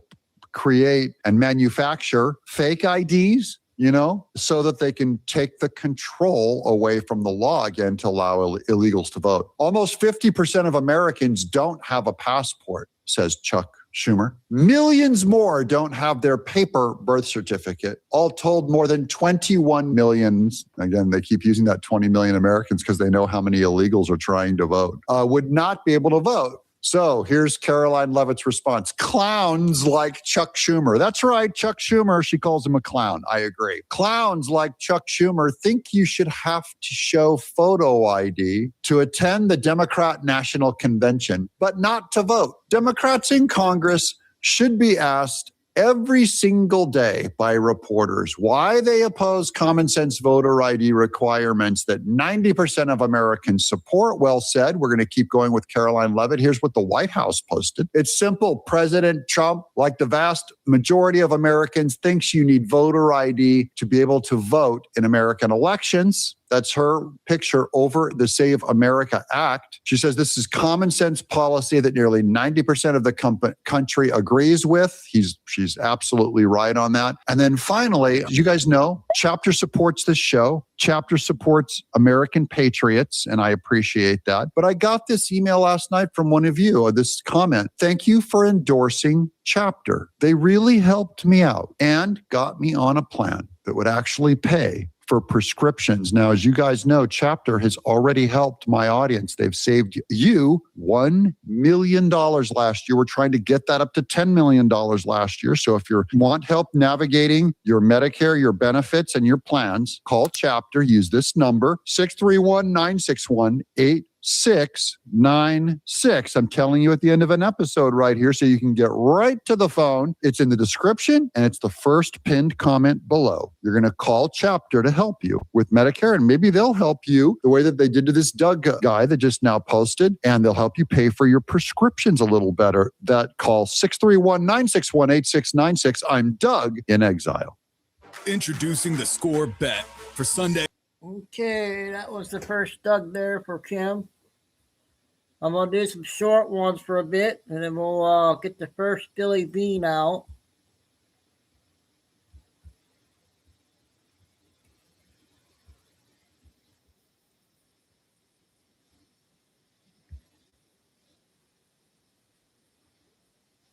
Speaker 14: create and manufacture fake IDs, so that they can take the control away from the law again to allow illegals to vote. Almost 50% of Americans don't have a passport, says Chuck Schumer. Millions more don't have their paper birth certificate. All told, more than 21 million, again, they keep using that 20 million Americans because they know how many illegals are trying to vote, would not be able to vote. So here's Caroline Leavitt's response. Clowns like Chuck Schumer. That's right, Chuck Schumer. She calls him a clown. I agree. Clowns like Chuck Schumer think you should have to show photo ID to attend the Democrat National Convention, but not to vote. Democrats in Congress should be asked every single day by reporters why they oppose common sense voter ID requirements that 90% of Americans support. Well said. We're going to keep going with Caroline Leavitt. Here's what the White House posted. It's simple. President Trump, like the vast majority of Americans, thinks you need voter ID to be able to vote in American elections. That's her picture over the Save America Act. She says this is common sense policy that nearly 90% of the country agrees with. She's absolutely right on that. And then finally, you guys know, Chapter supports this show. Chapter supports American patriots, and I appreciate that. But I got this email last night from one of you, this comment. Thank you for endorsing Chapter. They really helped me out and got me on a plan that would actually pay for prescriptions. Now, as you guys know, Chapter has already helped my audience. They've saved you $1 million last year. We're trying to get that up to $10 million last year. So if you want help navigating your Medicare, your benefits, and your plans, call Chapter. Use this number, 631-961-8696. I'm telling you at the end of an episode right here so you can get right to the phone. It's in the description and it's the first pinned comment below. You're going to call Chapter to help you with Medicare, and maybe they'll help you the way that they did to this Doug guy that just now posted, and they'll help you pay for your prescriptions a little better. That call 631-961-8696. I'm Doug in exile.
Speaker 8: Introducing the Score Bet for Sunday.
Speaker 2: Okay, that was the first Doug there for Kim. I'm going to do some short ones for a bit, and then we'll get the first Billy Bean out.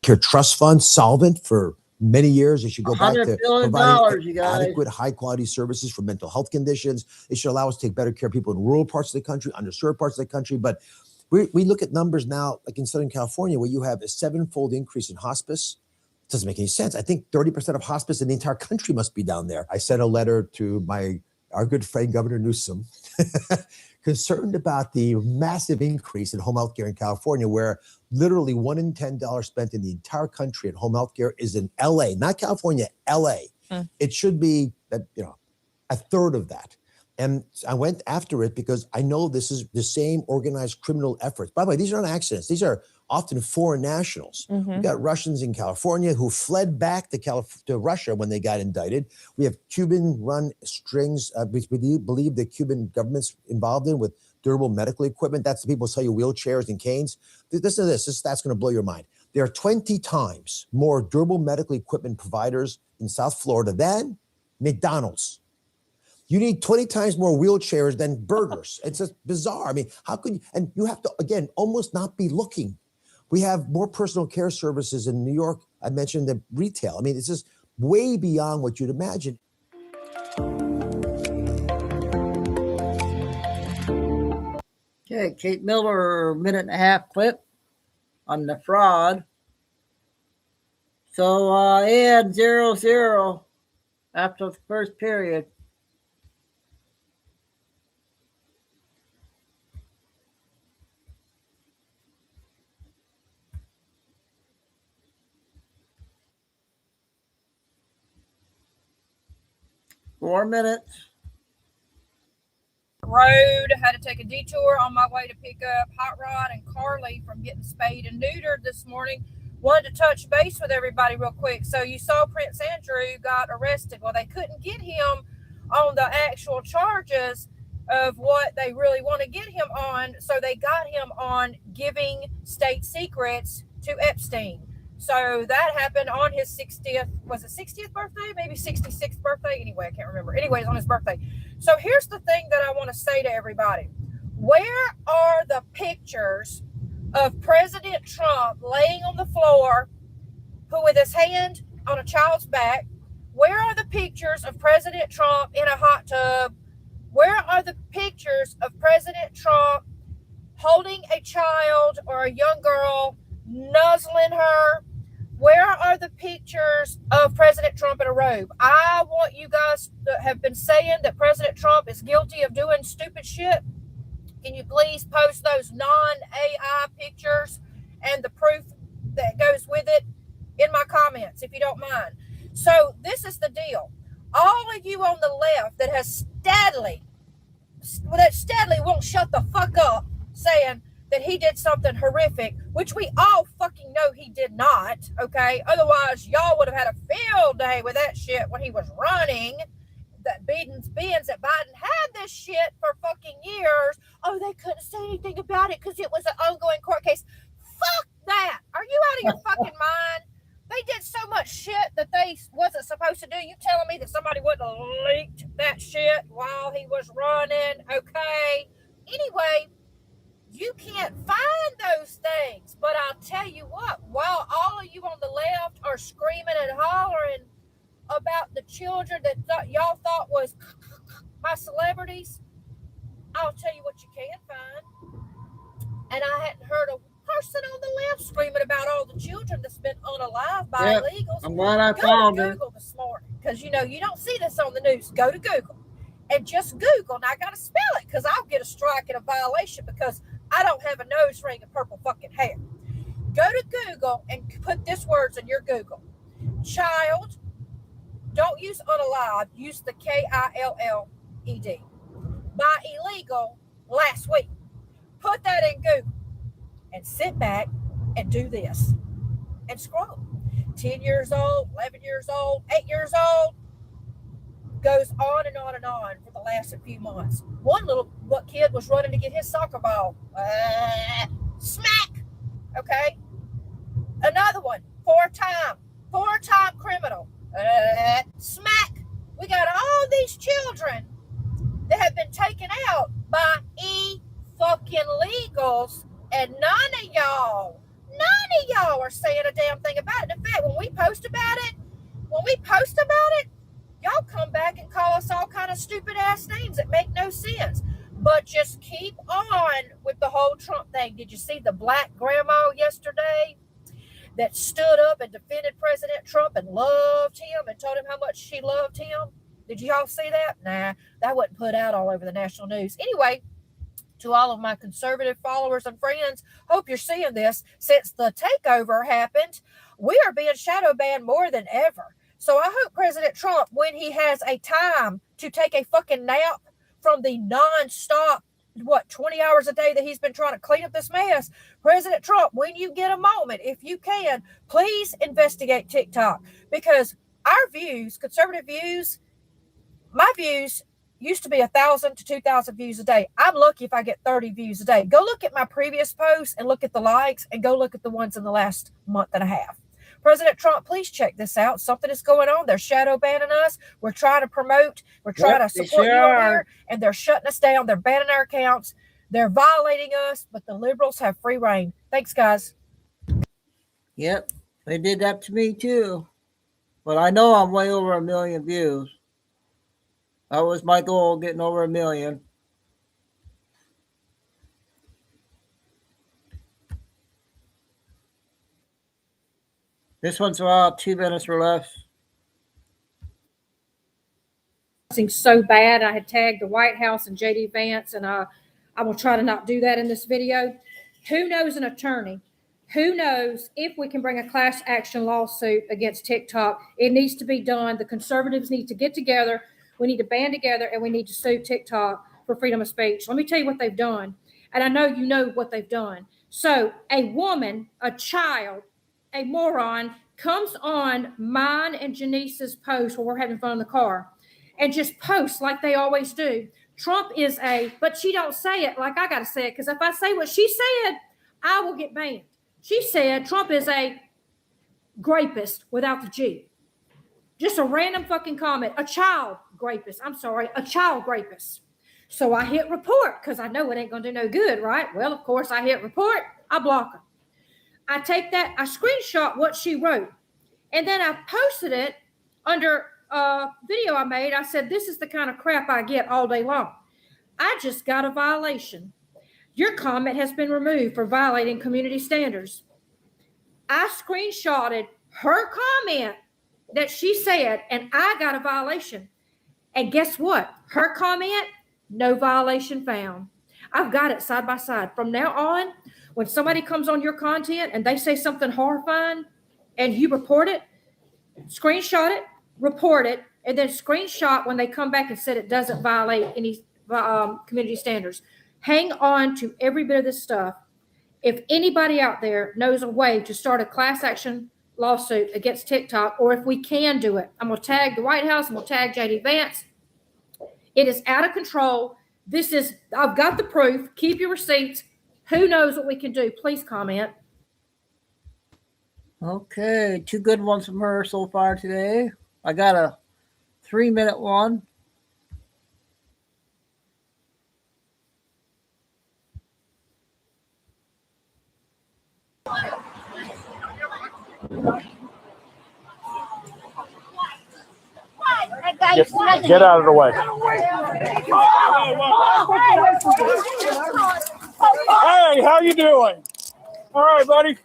Speaker 1: Your trust fund solvent for many years. It should go back to providing adequate, high-quality services for mental health conditions. It should allow us to take better care of people in rural parts of the country, underserved parts of the country. But we look at numbers now, like in Southern California, where you have a 7-fold increase in hospice. It doesn't make any sense. I think 30% of hospice in the entire country must be down there. I sent a letter to our good friend, Governor Newsom, concerned about the massive increase in home health care in California, where literally $1 in $10 spent in the entire country at home health care is in LA, not California, LA. It should be a third of that. And I went after it because I know this is the same organized criminal efforts. By the way, these are not accidents. These are often foreign nationals. We've got Russians in California who fled back to Russia when they got indicted. We have Cuban-run strings, we believe the Cuban government's involved in with durable medical equipment. That's the people who sell you wheelchairs and canes. That's going to blow your mind. There are 20 times more durable medical equipment providers in South Florida than McDonald's. You need 20 times more wheelchairs than burgers. It's just bizarre. I mean, how could you? And you have to, again, almost not be looking. We have more personal care services in New York. I mentioned the retail. I mean, it's just way beyond what you'd imagine.
Speaker 2: Okay, Kate Miller, 1.5-minute clip on the fraud. So and 0-0 after the first period. Four minutes.
Speaker 22: Road, had to take a detour on my way to pick up Hot Rod and Carly from getting spayed and neutered this morning. Wanted to touch base with everybody real quick. So you saw Prince Andrew got arrested. Well, they couldn't get him on the actual charges of what they really want to get him on. So they got him on giving state secrets to Epstein. So that happened on his 60th, was it 60th birthday? Maybe 66th birthday? Anyway, I can't remember. Anyways, on his birthday. So here's the thing that I want to say to everybody. Where are the pictures of President Trump laying on the floor who with his hand on a child's back. Where are the pictures of President Trump in a hot tub? Where are the pictures of President Trump holding a child or a young girl, nuzzling her? Where are the pictures of President Trump in a robe? I want you guys that have been saying that President Trump is guilty of doing stupid shit. Can you please post those non-AI pictures and the proof that goes with it in my comments, if you don't mind? So this is the deal. All of you on the left that steadily won't shut the fuck up saying that he did something horrific, which we all fucking know he did not, okay? Otherwise, y'all would have had a field day with that shit when he was running. That beans that Biden had this shit for fucking years. Oh, they couldn't say anything about it because it was an ongoing court case. Fuck that. Are you out of your fucking mind? They did so much shit that they wasn't supposed to do. You telling me that somebody wouldn't have leaked that shit while he was running? Okay. Anyway, you can't find those things. But I'll tell you what, while all of you on the left are screaming and hollering about the children that y'all thought was my celebrities, I'll tell you what you can find. And I hadn't heard a person on the left screaming about all the children that's been unalived by illegals.
Speaker 2: I'm glad I found her.
Speaker 22: Go to Google this morning, because you don't see this on the news. Go to Google and just Google. And I got to spell it because I'll get a strike and a violation because I don't have a nose ring and purple fucking hair. Go to Google and put these words in your Google. Child. Don't use unalive. Use the KILLED. By illegal last week. Put that in Google and sit back and do this and scroll. 10 years old, 11 years old, 8 years old. Goes on and on and on for the last few months. One little kid was running to get his soccer ball. Smack. Okay. Another one. Four-time criminal. Smack. We got all these children that have been taken out by fucking legals, and none of y'all are saying a damn thing about it. In fact, when we post about it, y'all come back and call us all kind of stupid ass names that make no sense. But just keep on with the whole Trump thing. Did you see the black grandma yesterday that stood up and defended President Trump and loved him and told him how much she loved him? Did y'all see that? Nah, that wasn't put out all over the national news. Anyway, to all of my conservative followers and friends, hope you're seeing this. Since the takeover happened, we are being shadow banned more than ever. So I hope President Trump, when he has a time to take a fucking nap from the non-stop 20 hours a day that he's been trying to clean up this mess. President Trump, when you get a moment, if you can, please investigate TikTok, because our views, conservative views, my views used to be 1,000 to 2,000 views a day. I'm lucky if I get 30 views a day. Go look at my previous posts and look at the likes and go look at the ones in the last month and a half. President Trump, please check this out. Something is going on. They're shadow banning us. We're trying to promote. We're trying to support you over here, and they're shutting us down. They're banning our accounts. They're violating us, but the liberals have free reign. Thanks, guys.
Speaker 2: Yep, they did that to me too. But I know I'm way over 1 million views. That was my goal, getting over 1 million. This one's about 2 minutes or less.
Speaker 22: So bad. I had tagged the White House and JD Vance, and I will try to not do that in this video. Who knows an attorney? Who knows if we can bring a class action lawsuit against TikTok? It needs to be done. The conservatives need to get together. We need to band together, and we need to sue TikTok for freedom of speech. Let me tell you what they've done. And I know you know what they've done. So a woman, a child, a moron comes on mine and Janice's post where we're having fun in the car and just posts like they always do. Trump is but she don't say it like I got to say it, because if I say what she said, I will get banned. She said Trump is a grapist without the G. Just a random fucking comment. A child rapist. So I hit report because I know it ain't going to do no good, right? Well, of course, I hit report. I block her. I take that. I screenshot what she wrote. And then I posted it under a video I made. I said, this is the kind of crap I get all day long. I just got a violation. Your comment has been removed for violating community standards. I screenshotted her comment that she said, and I got a violation. And guess what? Her comment, no violation found. I've got it side by side. From now on, when somebody comes on your content and they say something horrifying and you report it, screenshot it, report it, and then screenshot when they come back and said it doesn't violate any community standards. Hang on to every bit of this stuff. If anybody out there knows a way to start a class action lawsuit against TikTok, or if we can do it, I'm going to tag the White House, I'm going to tag JD Vance. It is out of control. I've got the proof. Keep your receipts. Who knows what we can do? Please comment.
Speaker 2: Okay, 2 good ones from her so far today. I got a 3-minute one.
Speaker 3: Get out of the way. Hey, how you doing? All right, buddy.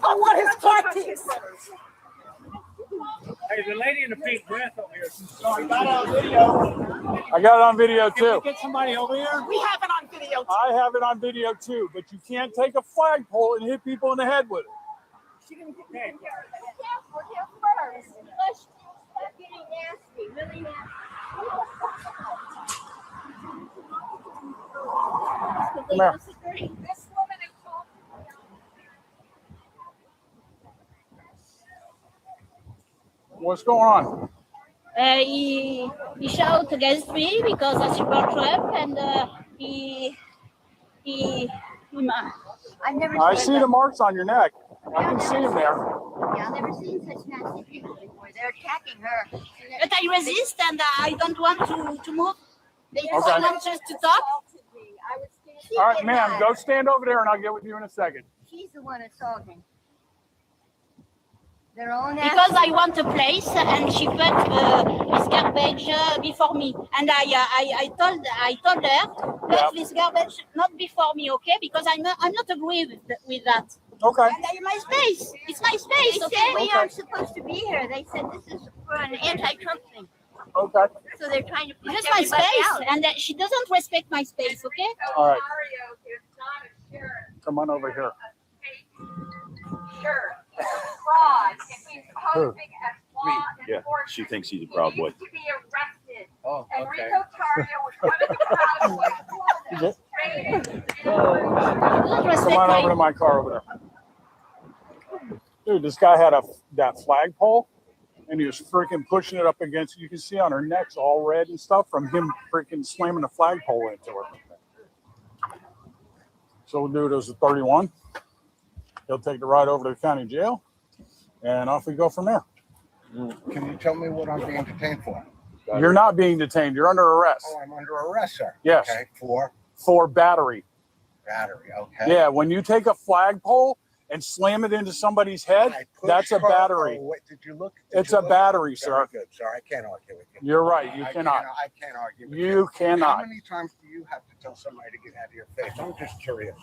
Speaker 4: I want his car keys.
Speaker 3: Hey, the lady in the pink dress over here. I got it on video. I got it on video too. Can we get somebody over here?
Speaker 4: We have it on video too.
Speaker 3: I have it on video too, but you can't take a flagpole and hit people in the head with it.
Speaker 4: She's gonna get taken care of. We're here first. Let's start getting nasty, really nasty.
Speaker 3: Come here.
Speaker 4: This woman is called.
Speaker 3: What's going on?
Speaker 23: He shouted against me because I support Trump, and I've never.
Speaker 3: I see the marks on your neck. I can see them there.
Speaker 23: Yeah, I've never seen such nasty people before. They're attacking her. But I resist, and I don't want to move. They just want just to talk.
Speaker 3: All right, ma'am, go stand over there and I'll get with you in a second.
Speaker 23: She's the one assaulting. Because I want a place, and she put this garbage before me, and I told her put this garbage not before me, okay? Because I'm not agree with that.
Speaker 3: Okay.
Speaker 23: And my space. It's my space.
Speaker 4: They
Speaker 23: Okay.
Speaker 4: said we aren't supposed to be here. They said this is for an anti-Trump thing.
Speaker 3: Okay.
Speaker 4: So they're trying to push
Speaker 23: Just my
Speaker 4: everybody
Speaker 23: space,
Speaker 4: out.
Speaker 23: and she doesn't respect my space, okay?
Speaker 3: All right. Come on over here.
Speaker 4: Sure. Fraud. If he's
Speaker 3: Who?
Speaker 4: posting as law
Speaker 24: Yeah, she thinks he's a proud boy.
Speaker 4: to be arrested.
Speaker 24: Oh,
Speaker 4: and
Speaker 24: okay.
Speaker 4: Rico Tario was one of the proud boys.
Speaker 3: Come on over to my car over there. Dude, this guy had that flagpole, and he was freaking pushing it up against. You can see on her neck's all red and stuff from him freaking slamming the flagpole into her. So, dude, it was a 31. He'll take the ride over to the county jail, and off we go from there.
Speaker 25: Can you tell me what I'm being detained for?
Speaker 3: You're not being detained. You're under arrest.
Speaker 25: Oh, I'm under arrest, sir.
Speaker 3: Yes.
Speaker 25: Okay, for
Speaker 3: For battery.
Speaker 25: battery. Okay.
Speaker 3: Yeah, when you take a flagpole and slam it into somebody's head, that's a battery.
Speaker 25: Oh, wait, did you look?
Speaker 3: It's a battery, sir.
Speaker 25: Very good, sir. I can't argue with you.
Speaker 3: You're right. You
Speaker 25: I
Speaker 3: cannot.
Speaker 25: I can't argue with you.
Speaker 3: You cannot.
Speaker 25: How many times do you have to tell somebody to get out of your face? I'm just curious.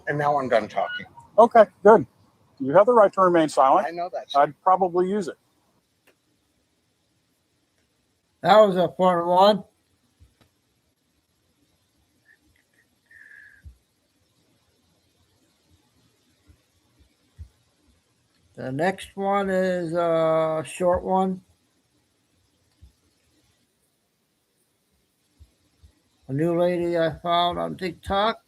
Speaker 25: And now I'm done talking.
Speaker 3: Okay, good. You have the right to remain silent.
Speaker 25: I know that, sir.
Speaker 3: I'd probably use it.
Speaker 2: That was a fun one. The next one is a short one. A new lady I found on TikTok.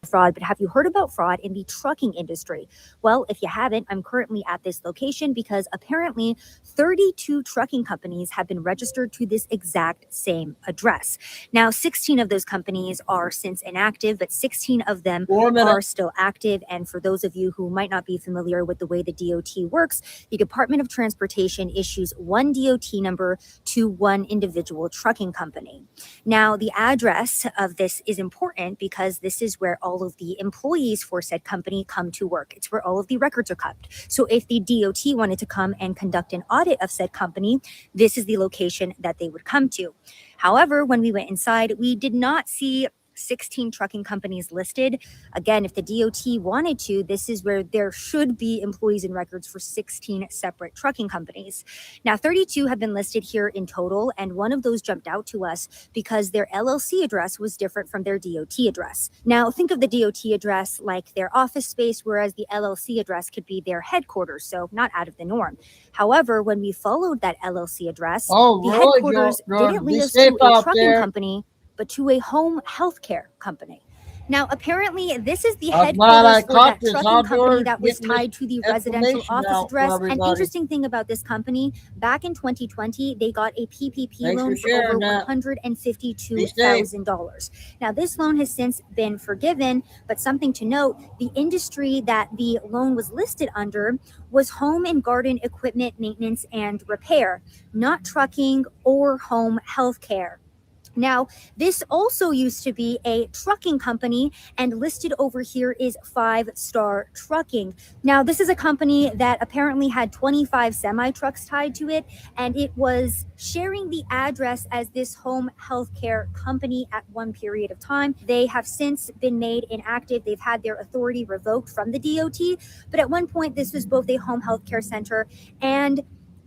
Speaker 5: fraud, but have you heard about fraud in the trucking industry? Well, if you haven't, I'm currently at this location because apparently 32 trucking companies have been registered to this exact same address. Now, 16 of those companies are since inactive, but 16 of them are still active. And for those of you who might not be familiar with the way the DOT works, the Department of Transportation issues one DOT number to one individual trucking company. Now, the address of this is important because this is where all of the employees for said company come to work. It's where all of the records are kept. So if the DOT wanted to come and conduct an audit of said company, this is the location that they would come to. However, when we went inside, we did not see 16 trucking companies listed. Again, if the DOT wanted to, this is where there should be employees and records for 16 separate trucking companies. Now, 32 have been listed here in total, and one of those jumped out to us because their LLC address was different from their DOT address. Now, think of the DOT address like their office space, whereas the LLC address could be their headquarters, so not out of the norm. However, when we followed that LLC address, the headquarters didn't lead us to a trucking company, but to a home healthcare company. Now, apparently, this is the headquarters for that trucking company that was tied to the residential office address. An interesting thing about this company, back in 2020, they got a PPP loan for over $152,000. Now, this loan has since been forgiven, but something to note, the industry that the loan was listed under was home and garden equipment maintenance and repair, not trucking or home healthcare. Now, this also used to be a trucking company, and listed over here is 5 Star Trucking. Now, this is a company that apparently had 25 semi-trucks tied to it, and it was sharing the address as this home healthcare company at one period of time. They have since been made inactive. They've had their authority revoked from the DOT, but at one point, this was both a home healthcare center and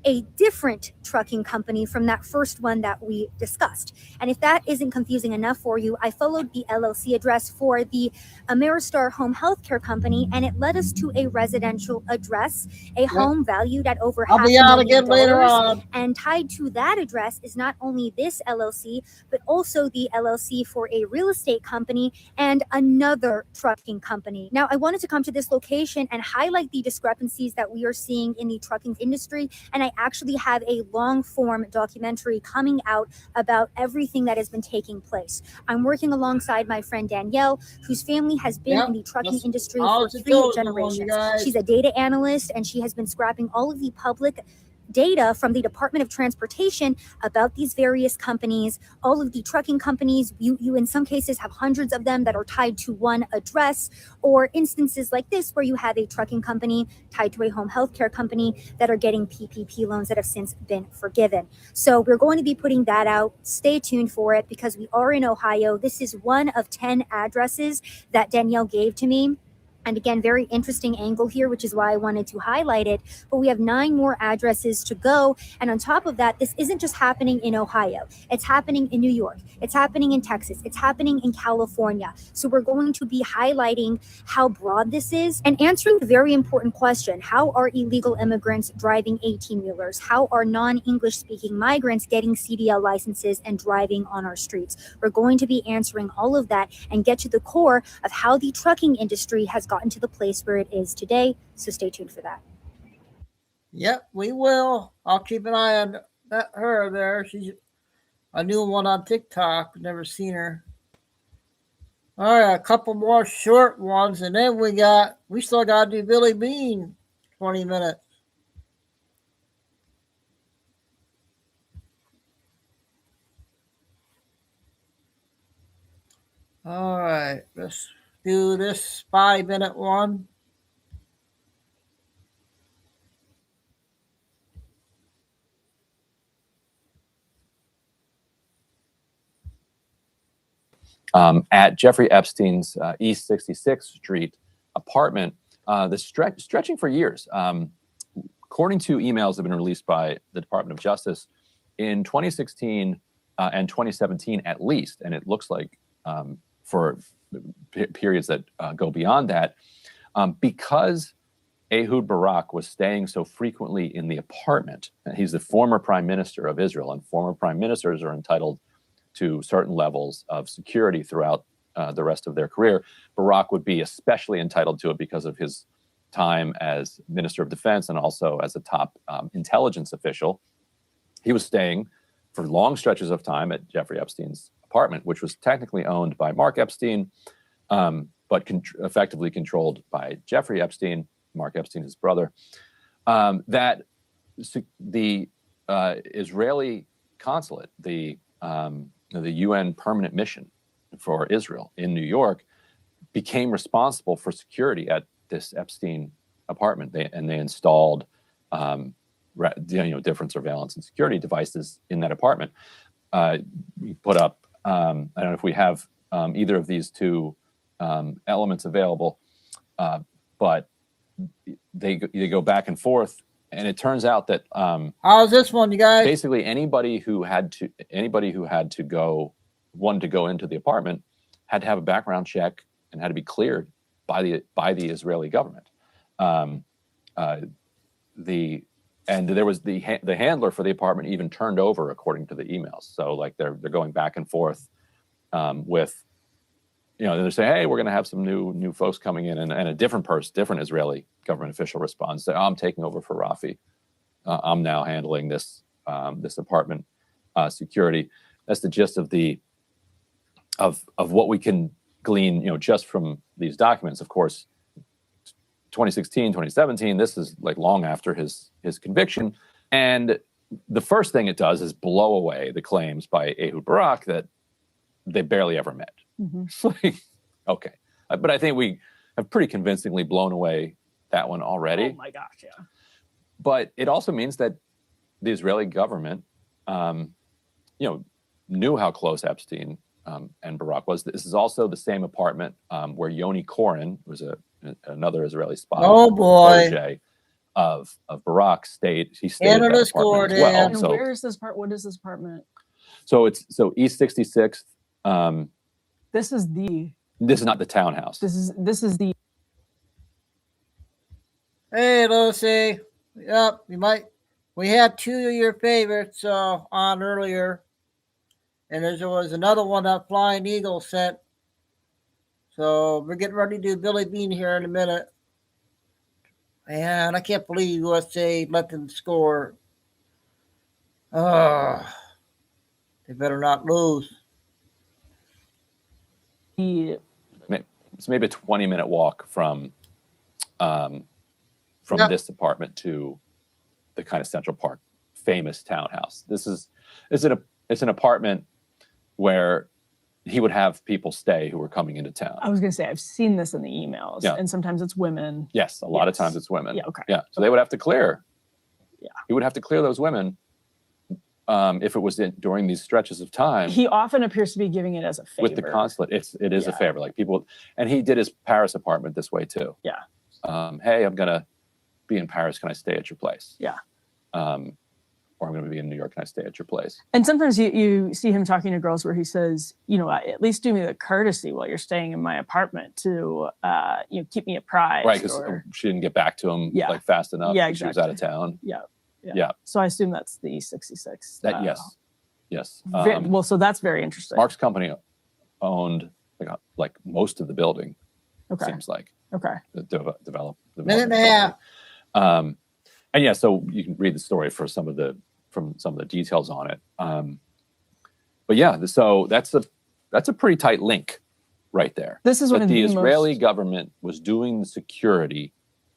Speaker 5: a different trucking company from that first one that we discussed. And if that isn't confusing enough for you, I followed the LLC address for the Ameristar Home Healthcare Company, and it led us to a residential address, a home valued at over $500,000. And tied to that address is not only this LLC, but also the LLC for a real estate company and another trucking company. Now, I wanted to come to this location and highlight the discrepancies that we are seeing in the trucking industry, and I actually have a long form documentary coming out about everything that has been taking place. I'm working alongside my friend Danielle, whose family has been in the trucking industry for 3 generations. She's a data analyst, and she has been scrapping all of the public data from the Department of Transportation about these various companies, all of the trucking companies. You in some cases have hundreds of them that are tied to one address, or instances like this where you have a trucking company tied to a home healthcare company that are getting PPP loans that have since been forgiven. So we're going to be putting that out. Stay tuned for it because we are in Ohio. This is one of 10 addresses that Danielle gave to me. And again, very interesting angle here, which is why I wanted to highlight it. But we have 9 more addresses to go. And on top of that, this isn't just happening in Ohio. It's happening in New York. It's happening in Texas. It's happening in California. So we're going to be highlighting how broad this is and answering the very important question: how are illegal immigrants driving 18-wheelers? How are non-English speaking migrants getting CDL licenses and driving on our streets? We're going to be answering all of that and get to the core of how the trucking industry has gotten to the place where it is today. So stay tuned for that.
Speaker 2: Yep, we will. I'll keep an eye on her there. She's a new one on TikTok. Never seen her. All right, a couple more short ones, and then we still got to do Billy Bean 20 minutes. All right, let's do this 5-minute one.
Speaker 6: At Jeffrey Epstein's East 66th Street apartment, stretching for years. According to emails that have been released by the Department of Justice in 2016 and 2017 at least, and it looks like for periods that go beyond that, because Ehud Barak was staying so frequently in the apartment. He's the former prime minister of Israel, and former prime ministers are entitled to certain levels of security throughout the rest of their career. Barack would be especially entitled to it because of his time as Minister of Defense and also as a top intelligence official. He was staying for long stretches of time at Jeffrey Epstein's apartment, which was technically owned by Mark Epstein, but effectively controlled by Jeffrey Epstein, Mark Epstein, his brother. That the Israeli consulate, the UN permanent mission for Israel in New York, became responsible for security at this Epstein apartment. They installed different surveillance and security devices in that apartment. We put up, I don't know if we have either of these two elements available, but they go back and forth. And it turns out that
Speaker 2: how's this one, you guys?
Speaker 6: Basically, anybody who wanted to go into the apartment had to have a background check and had to be cleared by the Israeli government. And there was the handler for the apartment even turned over, according to the emails. So like they're going back and forth with, they're saying, hey, we're going to have some new folks coming in, and a different Israeli government official responds, say, I'm taking over for Rafi. I'm now handling this apartment security. That's the gist of of what we can glean, just from these documents. Of course, 2016, 2017, this is like long after his conviction. And the first thing it does is blow away the claims by Ehud Barak that they barely ever met.
Speaker 7: Mm-hmm.
Speaker 6: It's like, okay. But I think we have pretty convincingly blown away that one already.
Speaker 7: Oh my gosh, yeah.
Speaker 6: But it also means that the Israeli government, knew how close Epstein and Barak was. This is also the same apartment where Yoni Koren, was another Israeli spy, protege of Barak, stayed. He stayed at that apartment as well.
Speaker 7: And where is this part? What is this apartment?
Speaker 6: So it's East 66th.
Speaker 7: This is
Speaker 6: not the townhouse.
Speaker 7: This is the.
Speaker 2: Hey, Lucy. Yep, we had two of your favorites on earlier. And there was another one that Flying Eagle sent. So we're getting ready to do Billy Bean here in a minute. And I can't believe USA let them score. They better not lose.
Speaker 6: It's maybe a 20-minute walk from this apartment to the kind of Central Park famous townhouse. It's an apartment where he would have people stay who were coming into town.
Speaker 7: I was going to say, I've seen this in the emails, and sometimes it's women.
Speaker 6: Yes, a lot of times it's women.
Speaker 7: Yeah, okay.
Speaker 6: Yeah, so they would have to clear. Yeah, he would have to clear those women if it was during these stretches of time.
Speaker 7: He often appears to be giving it as a favor.
Speaker 6: With the consulate, it is a favor. Like people, and he did his Paris apartment this way too.
Speaker 7: Yeah.
Speaker 6: Hey, I'm gonna be in Paris. Can I stay at your place?
Speaker 7: Yeah.
Speaker 6: Or I'm going to be in New York. Can I stay at your place?
Speaker 7: And sometimes you see him talking to girls where he says, at least do me the courtesy while you're staying in my apartment to, keep me apprised.
Speaker 6: Right, because she didn't get back to him like fast enough.
Speaker 7: Yeah,
Speaker 6: exactly. She was out of town.
Speaker 7: Yeah. So I assume that's the 66.
Speaker 6: Yes.
Speaker 7: So that's very interesting.
Speaker 6: Mark's company owned like most of the building.
Speaker 7: Okay.
Speaker 6: Seems like.
Speaker 7: Okay.
Speaker 6: Develop.
Speaker 2: Minute and a half.
Speaker 6: And yeah, so you can read the story from some of the details on it. But yeah, so that's a pretty tight link right there.
Speaker 7: This is what
Speaker 6: the Israeli government was doing the security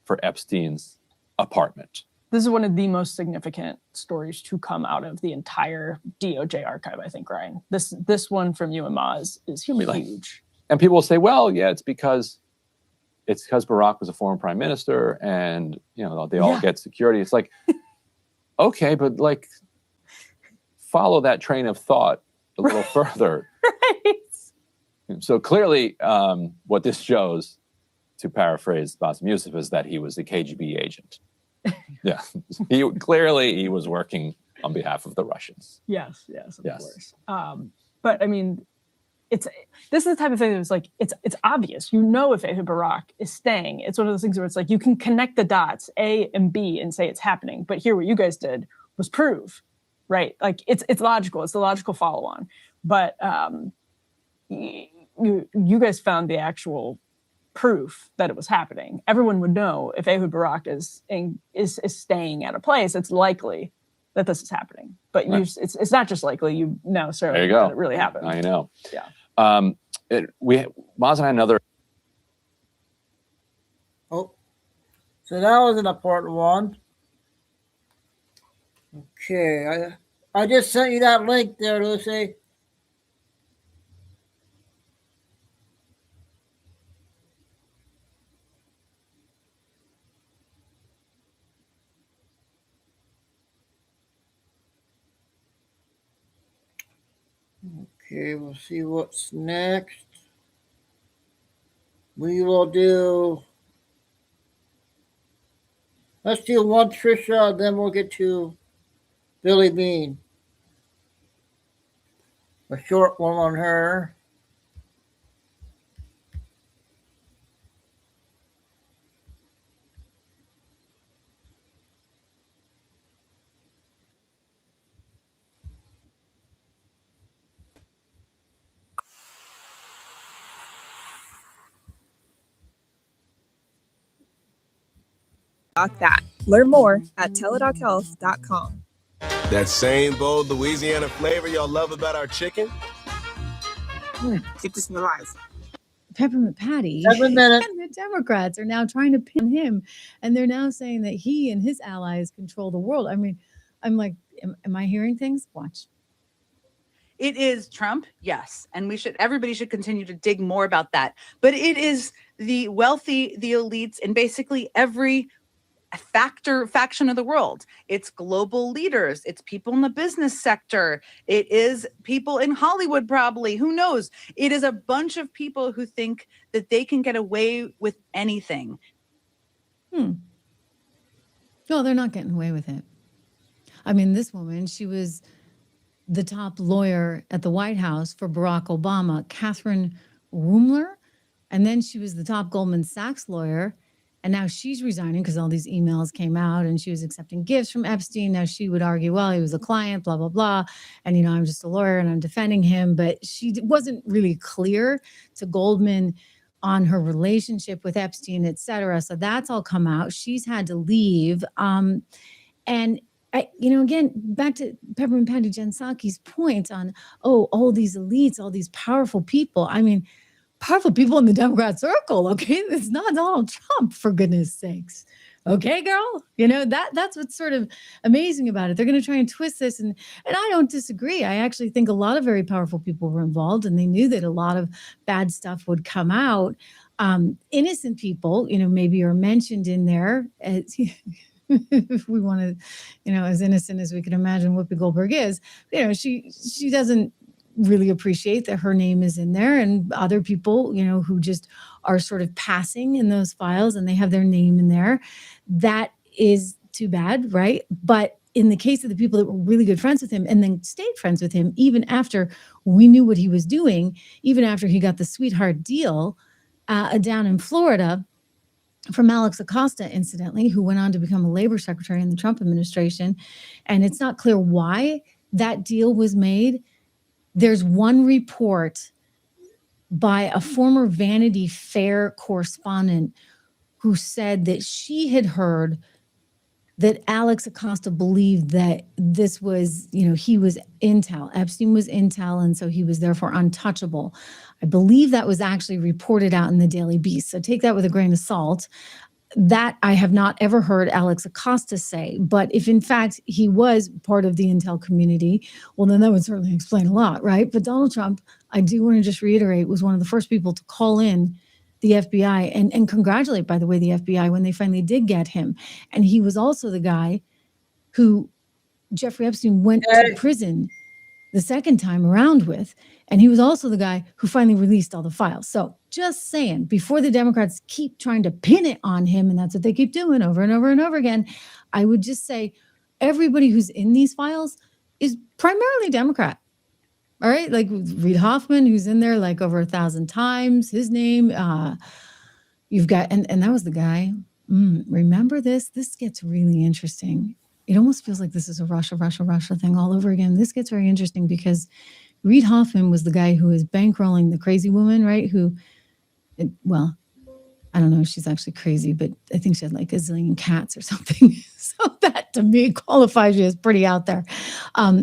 Speaker 6: for Epstein's apartment.
Speaker 7: This is one of the most significant stories to come out of the entire DOJ archive, I think, Ryan. This one from you and Maz is huge.
Speaker 6: And people will say, well, yeah, it's because Barack was a former prime minister and, they all get security. It's like, okay, but like follow that train of thought a little further. Right. So clearly what this shows, to paraphrase Bassem Youssef, is that he was a KGB agent. Yeah, he was working on behalf of the Russians.
Speaker 7: Yes, of course. But I mean, this is the type of thing that was like, it's obvious. If Ehud Barak is staying, it's one of those things where it's like you can connect the dots A and B and say it's happening. But here, what you guys did was prove, right? Like it's logical. It's the logical follow-on. But you guys found the actual proof that it was happening. Everyone would know if Ehud Barak is staying at a place, it's likely that this is happening. But it's not just likely. You know, sir,
Speaker 6: there you go.
Speaker 7: That it really happened.
Speaker 6: I know.
Speaker 7: Yeah.
Speaker 6: Maz and I had another.
Speaker 2: Oh, so that was an important one. Okay, I just sent you that link there, Lucy. Okay, we'll see what's next. We will do. Let's do one Trisha, then we'll get to Billy Bean. A short one on her.
Speaker 9: That. Learn more at teladochealth.com.
Speaker 10: That same bold Louisiana flavor y'all love about our chicken?
Speaker 9: Keep this in the eyes.
Speaker 11: Peppermint Patty
Speaker 2: 7 minutes.
Speaker 11: and the Democrats are now trying to pin him, and they're now saying that he and his allies control the world. I mean, I'm like, am I hearing things? Watch.
Speaker 12: It is Trump, yes, and everybody should continue to dig more about that. But it is the wealthy, the elites, and basically every faction of the world. It's global leaders. It's people in the business sector. It is people in Hollywood, probably. Who knows? It is a bunch of people who think that they can get away with anything.
Speaker 11: No, they're not getting away with it. I mean, this woman, she was the top lawyer at the White House for Barack Obama, Catherine Rumler. And then she was the top Goldman Sachs lawyer. And now she's resigning because all these emails came out and she was accepting gifts from Epstein. Now she would argue, well, he was a client, blah, blah, blah. And, you know, I'm just a lawyer and I'm defending him. But she wasn't really clear to Goldman on her relationship with Epstein, et cetera. So that's all come out. She's had to leave. And again, back to Peppermint Patty Jen Psaki's point on, all these elites, all these powerful people. I mean, powerful people in the Democrat circle, okay? It's not Donald Trump, for goodness sakes. Okay, girl? You know, that's what's sort of amazing about it. They're going to try and twist this, and I don't disagree. I actually think a lot of very powerful people were involved, and they knew that a lot of bad stuff would come out. Innocent people, maybe are mentioned in there. If we want to, as innocent as we can imagine Whoopi Goldberg is, she doesn't really appreciate that her name is in there, and other people, who just are sort of passing in those files and they have their name in there. That is too bad, right? But in the case of the people that were really good friends with him and then stayed friends with him, even after we knew what he was doing, even after he got the sweetheart deal down in Florida from Alex Acosta, incidentally, who went on to become a labor secretary in the Trump administration. And it's not clear why that deal was made. There's one report by a former Vanity Fair correspondent who said that she had heard that Alex Acosta believed that this was, he was intel. Epstein was intel, and so he was therefore untouchable. I believe that was actually reported out in the Daily Beast. So take that with a grain of salt. That I have not ever heard Alex Acosta say. But if in fact he was part of the intel community, well, then that would certainly explain a lot, right? But Donald Trump, I do want to just reiterate, was one of the first people to call in the FBI and congratulate, by the way, the FBI when they finally did get him. And he was also the guy who Jeffrey Epstein went to prison the second time around with. And he was also the guy who finally released all the files. So just saying, before the Democrats keep trying to pin it on him, and that's what they keep doing over and over and over again, I would just say everybody who's in these files is primarily Democrat. All right, like Reid Hoffman, who's in there like over 1,000 times, his name. You've got, and that was the guy. Remember this? This gets really interesting. It almost feels like this is a Russia thing all over again. This gets very interesting because Reid Hoffman was the guy who was bankrolling the crazy woman, right? Well, I don't know if she's actually crazy, but I think she had like a zillion cats or something. So that to me qualifies you as pretty out there.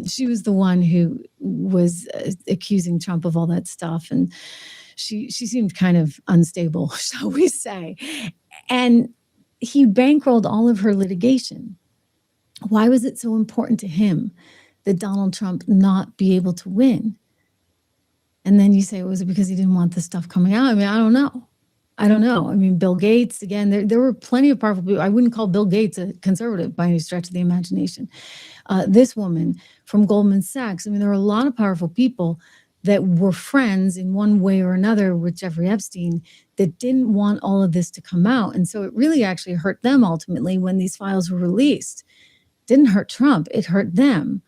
Speaker 11: She was the one who was accusing Trump of all that stuff. And she seemed kind of unstable, shall we say. And he bankrolled all of her litigation. Why was it so important to him that Donald Trump not be able to win? And then you say, was it because he didn't want this stuff coming out? I mean, I don't know. I mean, Bill Gates, again, there were plenty of powerful people. I wouldn't call Bill Gates a conservative by any stretch of the imagination. This woman from Goldman Sachs, I mean, there were a lot of powerful people that were friends in one way or another with Jeffrey Epstein that didn't want all of this to come out. And so it really actually hurt them ultimately when these files were released. It didn't hurt Trump, it hurt them.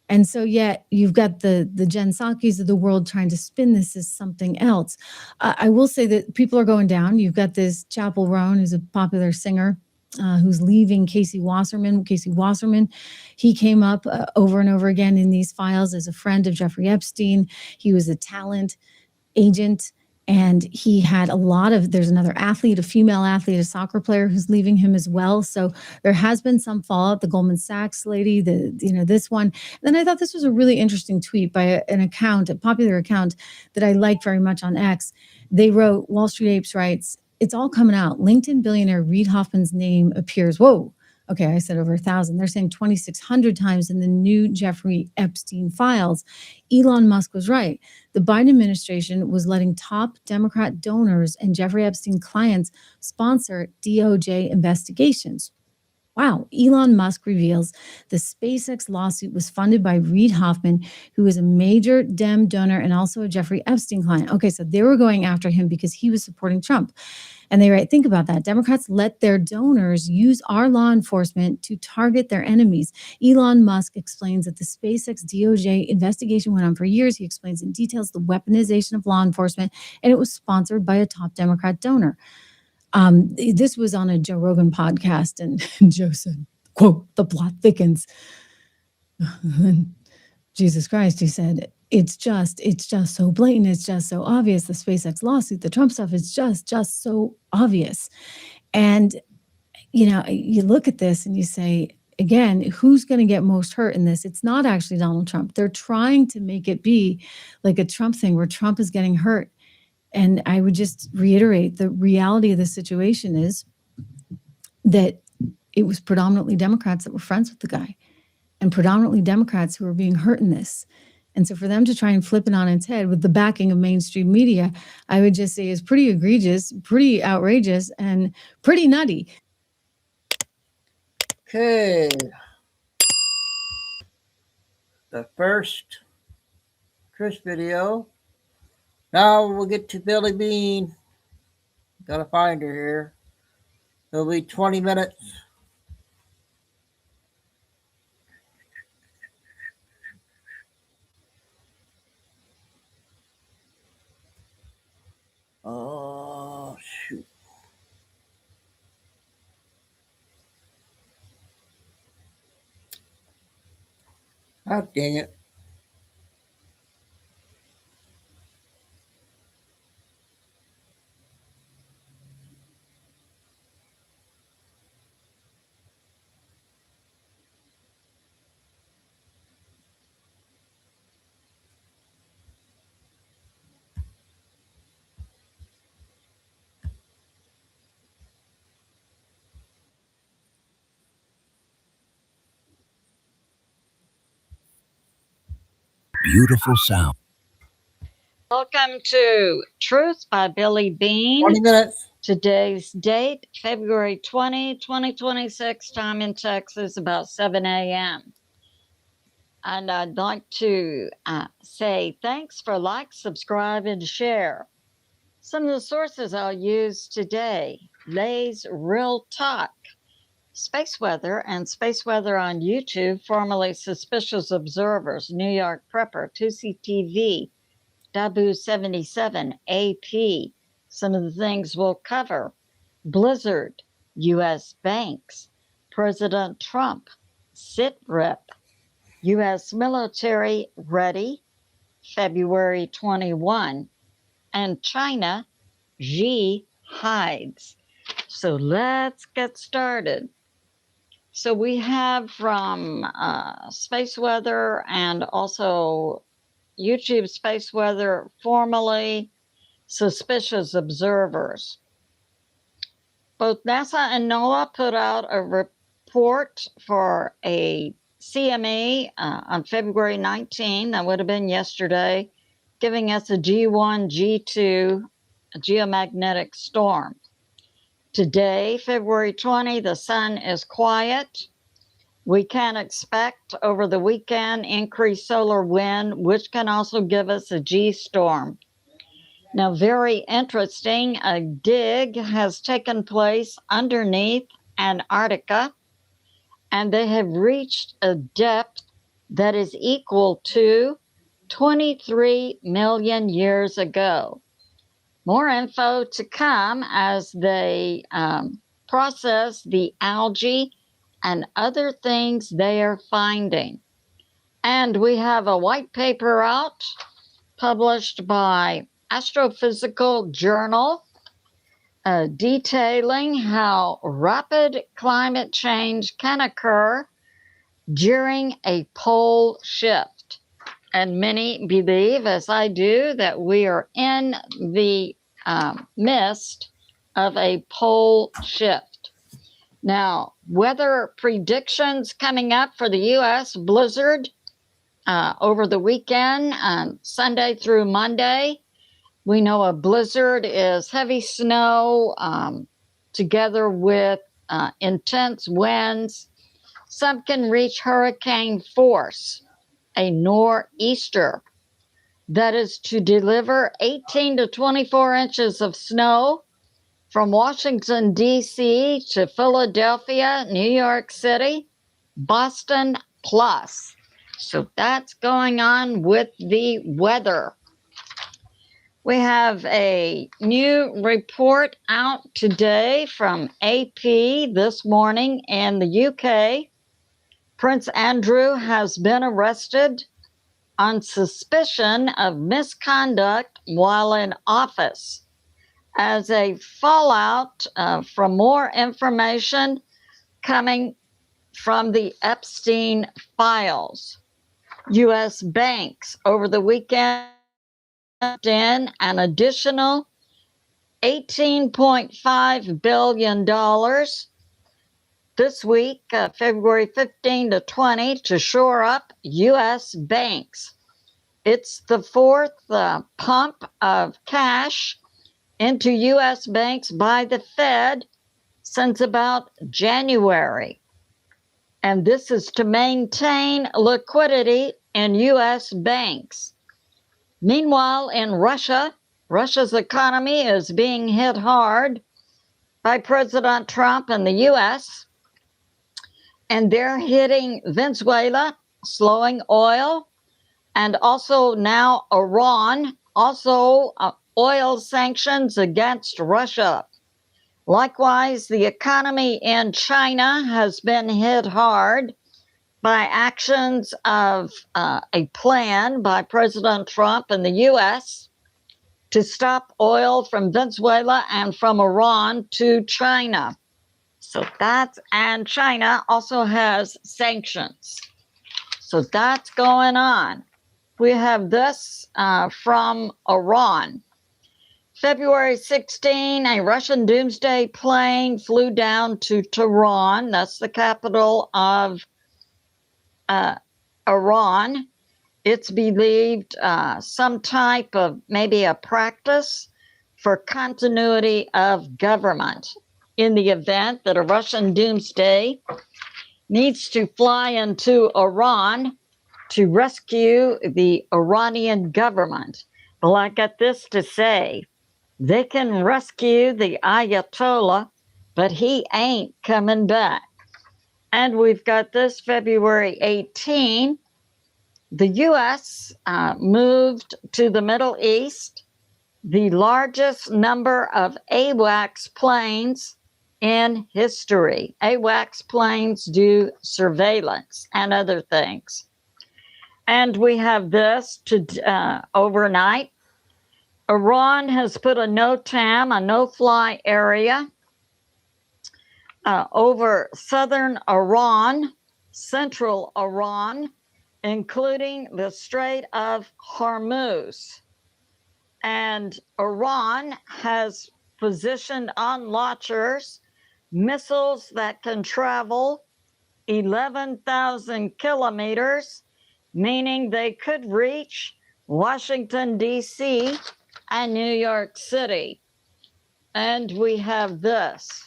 Speaker 11: And so yet you've got the Jen Psaki's of the world trying to spin this as something else. I will say that people are going down. You've got this Chappell Roan, who's a popular singer, who's leaving Casey Wasserman. Casey Wasserman, he came up over and over again in these files as a friend of Jeffrey Epstein. He was a talent agent. And he had there's another athlete, a female athlete, a soccer player who's leaving him as well. So there has been some fallout. The Goldman Sachs lady, this one. And then I thought this was a really interesting tweet by a popular account that I like very much on X. They wrote, Wall Street Apes writes, it's all coming out. LinkedIn billionaire Reid Hoffman's name appears. Whoa. Okay, I said over 1,000. They're saying 2,600 times in the new Jeffrey Epstein files. Elon Musk was right. The Biden administration was letting top Democrat donors and Jeffrey Epstein clients sponsor DOJ investigations. Wow. Elon Musk reveals the SpaceX lawsuit was funded by Reid Hoffman, who is a major Dem donor and also a Jeffrey Epstein client. Okay, so they were going after him because he was supporting Trump. And they write, think about that. Democrats let their donors use our law enforcement to target their enemies. Elon Musk explains that the SpaceX DOJ investigation went on for years. He explains in details the weaponization of law enforcement, and it was sponsored by a top Democrat donor. This was on a Joe Rogan podcast, and Joe said, quote, the plot thickens. Jesus Christ, he said, it's just so blatant. It's just so obvious. The SpaceX lawsuit, the Trump stuff is just so obvious. And, you look at this and you say, again, who's going to get most hurt in this? It's not actually Donald Trump. They're trying to make it be like a Trump thing where Trump is getting hurt. And I would just reiterate, the reality of the situation is that it was predominantly Democrats that were friends with the guy and predominantly Democrats who were being hurt in this. And so for them to try and flip it on its head with the backing of mainstream media, I would just say is pretty egregious, pretty outrageous, and pretty nutty.
Speaker 2: Okay. The first Chris video. Now we'll get to Billy Bean. Gotta find her here. It'll be 20 minutes. Oh, shoot. Oh, dang it.
Speaker 13: Beautiful sound.
Speaker 15: Welcome to Truth by Billy Bean.
Speaker 2: 20 minutes.
Speaker 15: Today's date, February 20, 2026, time in Texas, about 7 a.m. And I'd like to say thanks for like, subscribe, and share. Some of the sources I'll use today: Lay's Real Talk, Space Weather, and Space Weather on YouTube, formerly Suspicious Observers, New York Prepper, 2CTV, Dabu 77, AP. Some of the things we'll cover: Blizzard, U.S. banks, President Trump, sit rep, U.S. military ready, February 21. And China, Xi hides. So let's get started. So we have from Space Weather and also YouTube Space Weather, formerly suspicious observers. Both NASA and NOAA put out a report for a CME on February 19, that would have been yesterday, giving us a G1, G2 geomagnetic storm. Today, February 20, the sun is quiet. We can expect over the weekend increased solar wind, which can also give us a G storm. Now, very interesting, a dig has taken place underneath Antarctica, and they have reached a depth that is equal to 23 million years ago. More info to come as they process the algae and other things they are finding. And we have a white paper out published by Astrophysical Journal detailing how rapid climate change can occur during a pole shift. And many believe, as I do, that we are in the midst of a pole shift. Now, weather predictions coming up for the U.S. blizzard over the weekend, Sunday through Monday. We know a blizzard is heavy snow together with intense winds. Some can reach hurricane force. A nor'easter that is to deliver 18 to 24 inches of snow from Washington, D.C. to Philadelphia, New York City, Boston plus. So that's going on with the weather. We have a new report out today from AP this morning in the UK. Prince Andrew has been arrested on suspicion of misconduct while in office. As a fallout from more information coming from the Epstein files, U.S. banks over the weekend in an additional $18.5 billion this week, February 15 to 20, to shore up U.S. banks. It's the fourth pump of cash into U.S. banks by the Fed since about January. And this is to maintain liquidity in U.S. banks. Meanwhile, in Russia, Russia's economy is being hit hard by President Trump and the U.S., and they're hitting Venezuela, slowing oil, and also now Iran, also oil sanctions against Russia. Likewise, the economy in China has been hit hard by actions of a plan by President Trump and the U.S. to stop oil from Venezuela and from Iran to China. So that's, and China also has sanctions. So that's going on. We have this from Iran. February 16, a Russian doomsday plane flew down to Tehran. That's the capital of Iran. It's believed some type of maybe a practice for continuity of government in the event that a Russian doomsday needs to fly into Iran to rescue the Iranian government. Well, I got this to say. They can rescue the Ayatollah, but he ain't coming back. And we've got this February 18. The U.S. moved to the Middle East the largest number of AWACS planes in history. AWACS planes do surveillance and other things. And we have this to overnight. Iran has put a NOTAM, a no-fly area, over southern Iran, central Iran, including the Strait of Hormuz. And Iran has positioned on launchers missiles that can travel 11,000 kilometers, meaning they could reach Washington, D.C. and New York City. And we have this.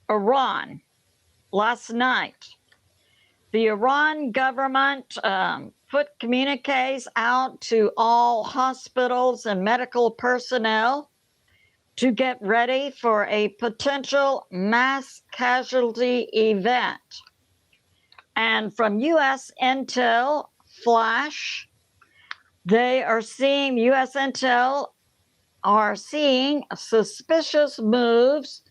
Speaker 15: Iran, last night, the Iran government put communiques out to all hospitals and medical personnel to get ready for a potential mass casualty event. And from U.S. Intel Flash, U.S. Intel are seeing suspicious moves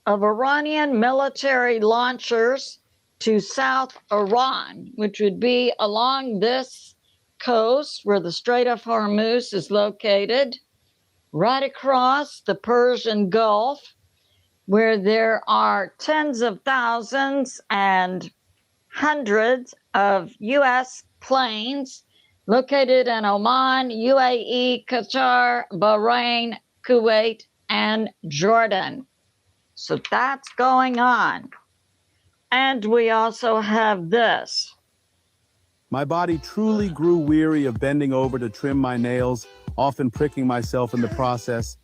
Speaker 15: of Iranian military launchers to South Iran, which would be along this coast where the Strait of Hormuz is located, right across the Persian Gulf, where there are tens of thousands and hundreds of U.S. planes located in Oman, UAE, Qatar, Bahrain, Kuwait, and Jordan. So that's going on. And we also have this.
Speaker 16: My body truly grew weary of bending over to trim my nails, often pricking myself in the process.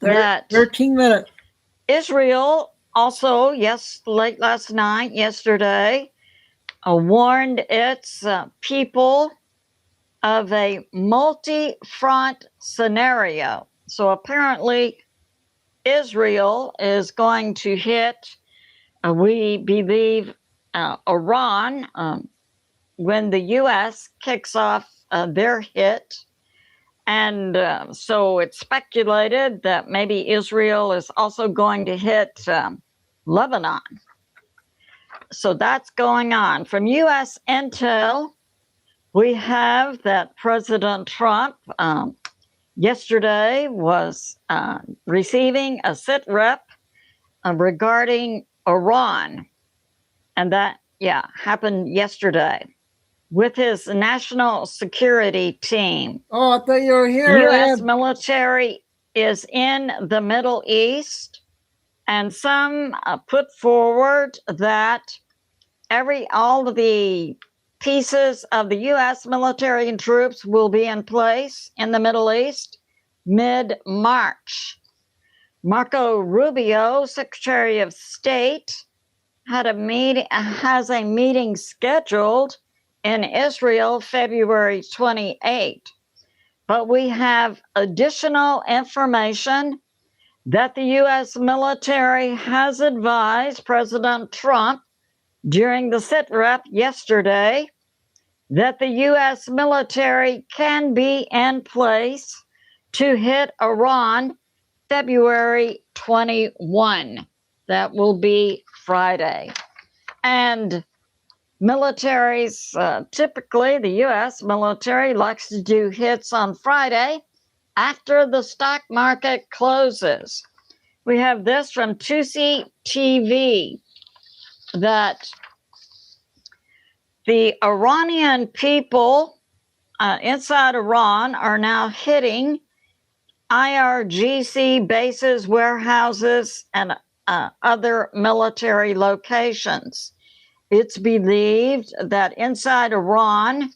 Speaker 15: That
Speaker 2: 13 minutes.
Speaker 15: Israel also, late last night, yesterday, warned its people of a multi-front scenario. So apparently, Israel is going to hit, we believe, Iran when the U.S. kicks off their hit. And so it's speculated that maybe Israel is also going to hit Lebanon. So that's going on. From U.S. Intel, we have that President Trump yesterday was receiving a sit rep regarding Iran. And that, happened yesterday with his national security team.
Speaker 2: Oh, I thought you were here.
Speaker 15: U.S. military is in the Middle East, and some put forward that all of the pieces of the U.S. military and troops will be in place in the Middle East mid-March. Marco Rubio, Secretary of State, has a meeting scheduled in Israel February 28. But we have additional information that the U.S. military has advised President Trump during the sit-rep yesterday that the U.S. military can be in place to hit Iran February 21. That will be Friday. And militaries, typically the U.S. military likes to do hits on Friday after the stock market closes. We have this from Tusi TV that the Iranian people inside Iran are now hitting IRGC bases, warehouses, and other military locations. It's believed that inside Iran,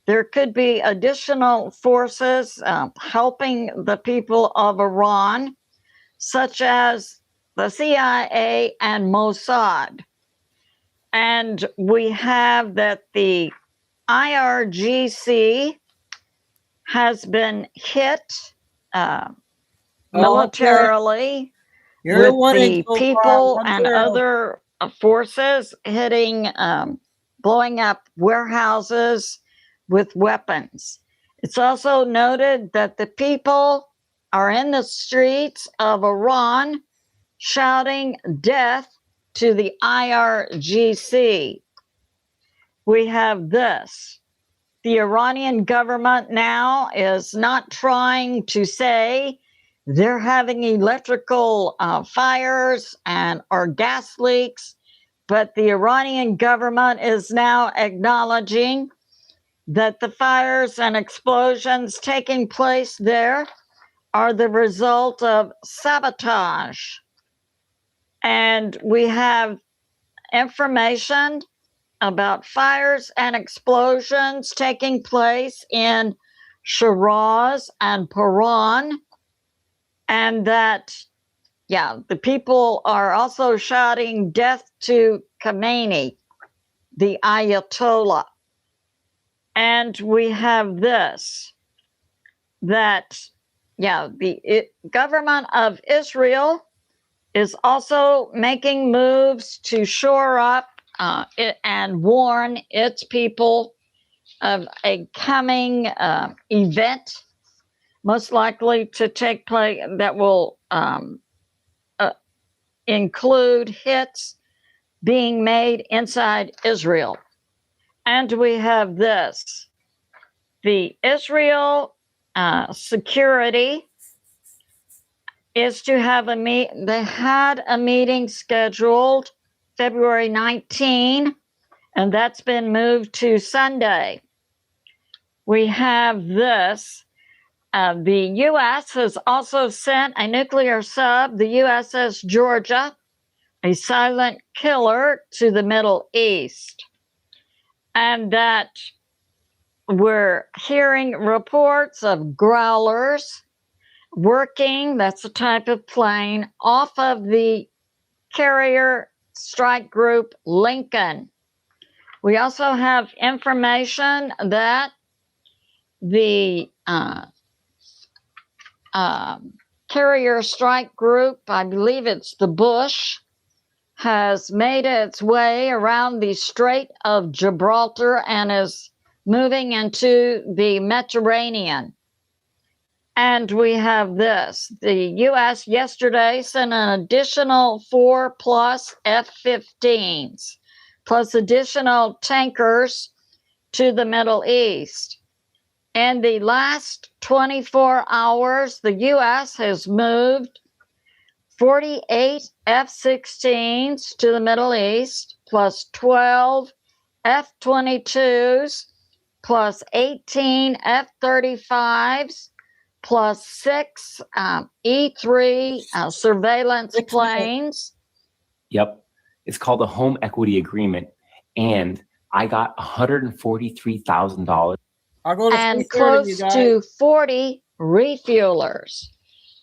Speaker 15: there could be additional forces helping the people of Iran, such as the CIA and Mossad. And we have that the IRGC has been hit militarily with the people and other forces hitting, blowing up warehouses with weapons. It's also noted that the people are in the streets of Iran shouting death to the IRGC. we have this. The Iranian government now is not trying to say they're having electrical fires or gas leaks, but the Iranian government is now acknowledging that the fires and explosions taking place there are the result of sabotage. And we have information about fires and explosions taking place in Shiraz and Paran, and that, the people are also shouting death to Khamenei, the Ayatollah. And we have this, that, the government of Israel is also making moves to shore up and warn its people of a coming event, most likely to take place, that will include hits being made inside Israel. And we have this, the Israel security is to have they had a meeting scheduled February 19, and that's been moved to Sunday. We have this, the U.S. has also sent a nuclear sub, the USS Georgia, a silent killer, to the Middle East. And that we're hearing reports of growlers working, that's a type of plane, off of the carrier strike group Lincoln. We also have information that the carrier strike group, I believe it's the Bush, has made its way around the Strait of Gibraltar and is moving into the Mediterranean. And we have this. The U.S. yesterday sent an additional 4 plus F-15s, plus additional tankers to the Middle East. In the last 24 hours, the U.S. has moved 48 F-16s to the Middle East, plus 12 F-22s, plus 18 F-35s, plus 6 E-3 surveillance planes.
Speaker 17: Yep. It's called a home equity agreement. And I got $143,000.
Speaker 15: And close to 40 refuelers.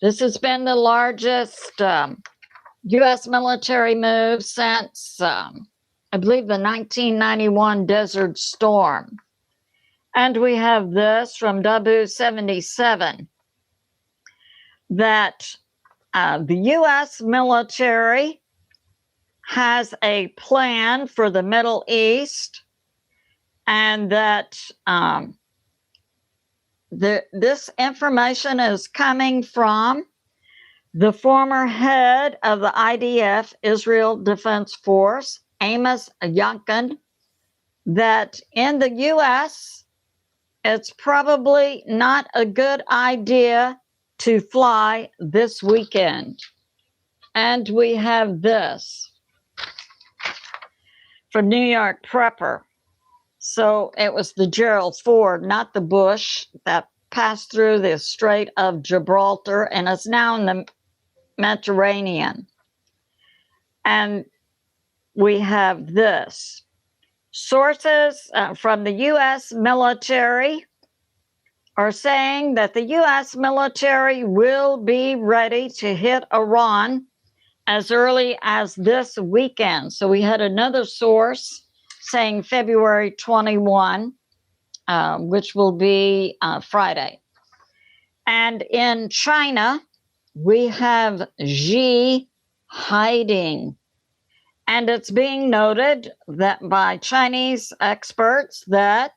Speaker 15: This has been the largest U.S. military move since, I believe, the 1991 Desert Storm. And we have this from W77, that the U.S. military has a plan for the Middle East, and that this information is coming from the former head of the IDF, Israel Defense Force, Amos Youngkin, that in the U.S., it's probably not a good idea to fly this weekend. And we have this from New York Prepper. So it was the Gerald Ford, not the Bush, that passed through the Strait of Gibraltar and is now in the Mediterranean. And we have this. Sources from the U.S. military are saying that the U.S. military will be ready to hit Iran as early as this weekend. So we had another source saying February 21, which will be Friday. And in China, we have Xi hiding. And it's being noted that by Chinese experts that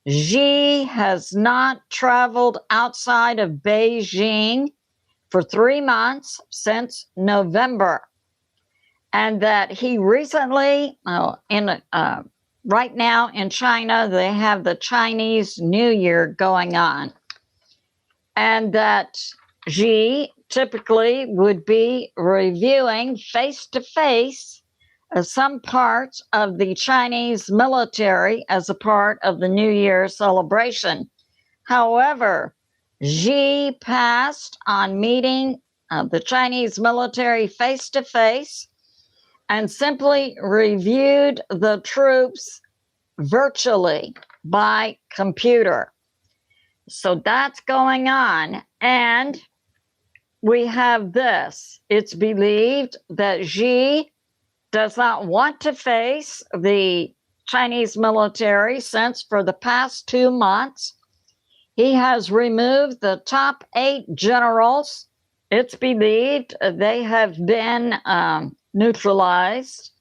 Speaker 15: Xi has not traveled outside of Beijing for 3 months since November. And that he recently, in right now in China, they have the Chinese New Year going on. And that Xi typically would be reviewing face-to-face some parts of the Chinese military as a part of the New Year celebration. However, Xi passed on meeting the Chinese military face-to-face and simply reviewed the troops virtually by computer. So that's going on. And we have this. It's believed that Xi does not want to face the Chinese military since for the past 2 months, he has removed the top 8 generals. It's believed they have been neutralized,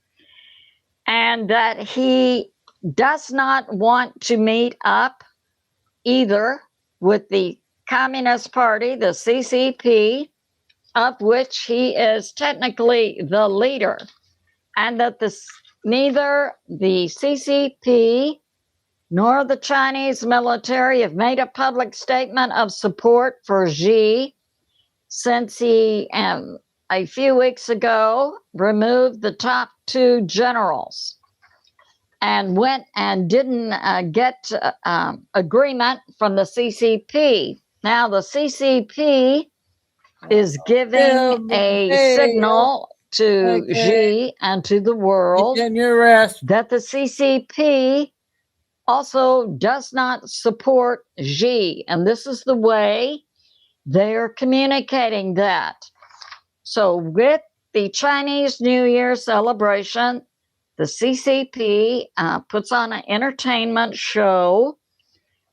Speaker 15: and that he does not want to meet up either with the Communist Party, the CCP, of which he is technically the leader, and that neither the CCP nor the Chinese military have made a public statement of support for Xi since he, a few weeks ago, removed the top 2 generals and went and didn't get agreement from the CCP. Now, the CCP is giving a signal to Xi and to the world that the CCP also does not support Xi. And this is the way they're communicating that. So with the Chinese New Year celebration, the CCP puts on an entertainment show.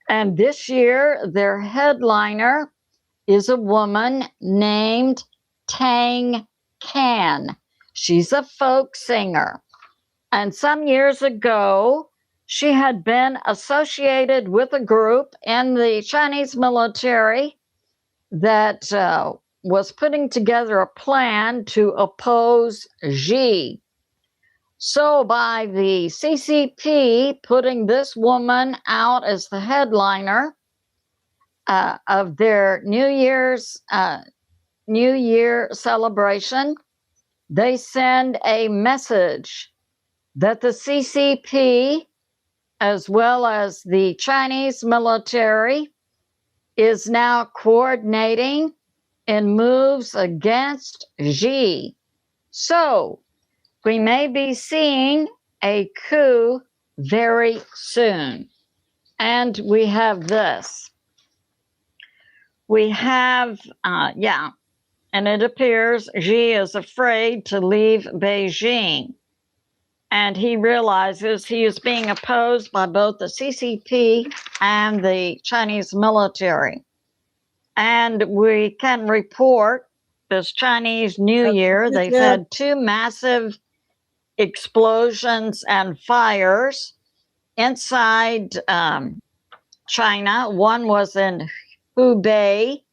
Speaker 15: And this year, their headliner is a woman named Tang Can. She's a folk singer. And some years ago, she had been associated with a group in the Chinese military that was putting together a plan to oppose Xi. So by the CCP putting this woman out as the headliner of their New Year celebration, they send a message that the CCP, as well as the Chinese military, is now coordinating in moves against Xi. So we may be seeing a coup very soon. And we have this. We have, and it appears Xi is afraid to leave Beijing. And he realizes he is being opposed by both the CCP and the Chinese military. And we can report this Chinese New Year, they've had 2 massive explosions and fires inside China. One was in Hubei,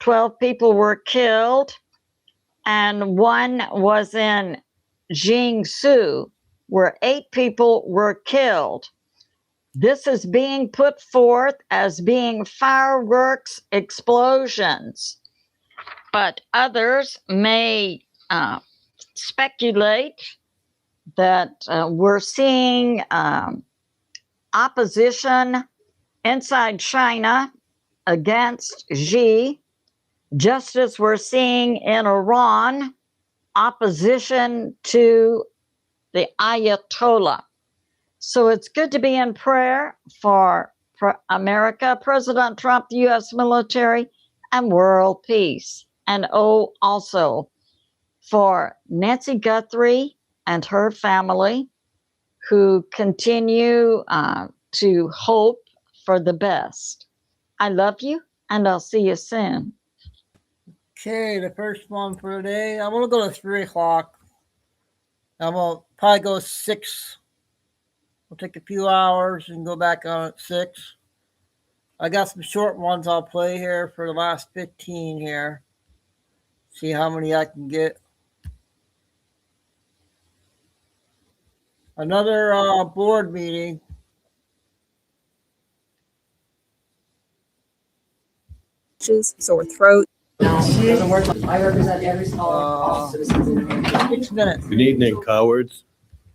Speaker 15: 12 people were killed, and one was in Jiangsu, where 8 people were killed. This is being put forth as being fireworks explosions, but others may speculate that we're seeing opposition inside China against Xi, just as we're seeing in Iran opposition to the Ayatollah. So it's good to be in prayer for America, President Trump, the U.S. military, and world peace. And also for Nancy Guthrie and her family, who continue to hope for the best. I love you, and I'll see you soon.
Speaker 2: Okay, the first one for today. I'm going to go to 3 o'clock. I'm going to probably go 6. We'll take a few hours and go back on at 6. I got some short ones I'll play here for the last 15 here. See how many I can get. Another board meeting.
Speaker 9: Sore throat.
Speaker 14: I represent all citizens in New Hampshire.
Speaker 2: 6 minutes.
Speaker 18: Good evening, cowards.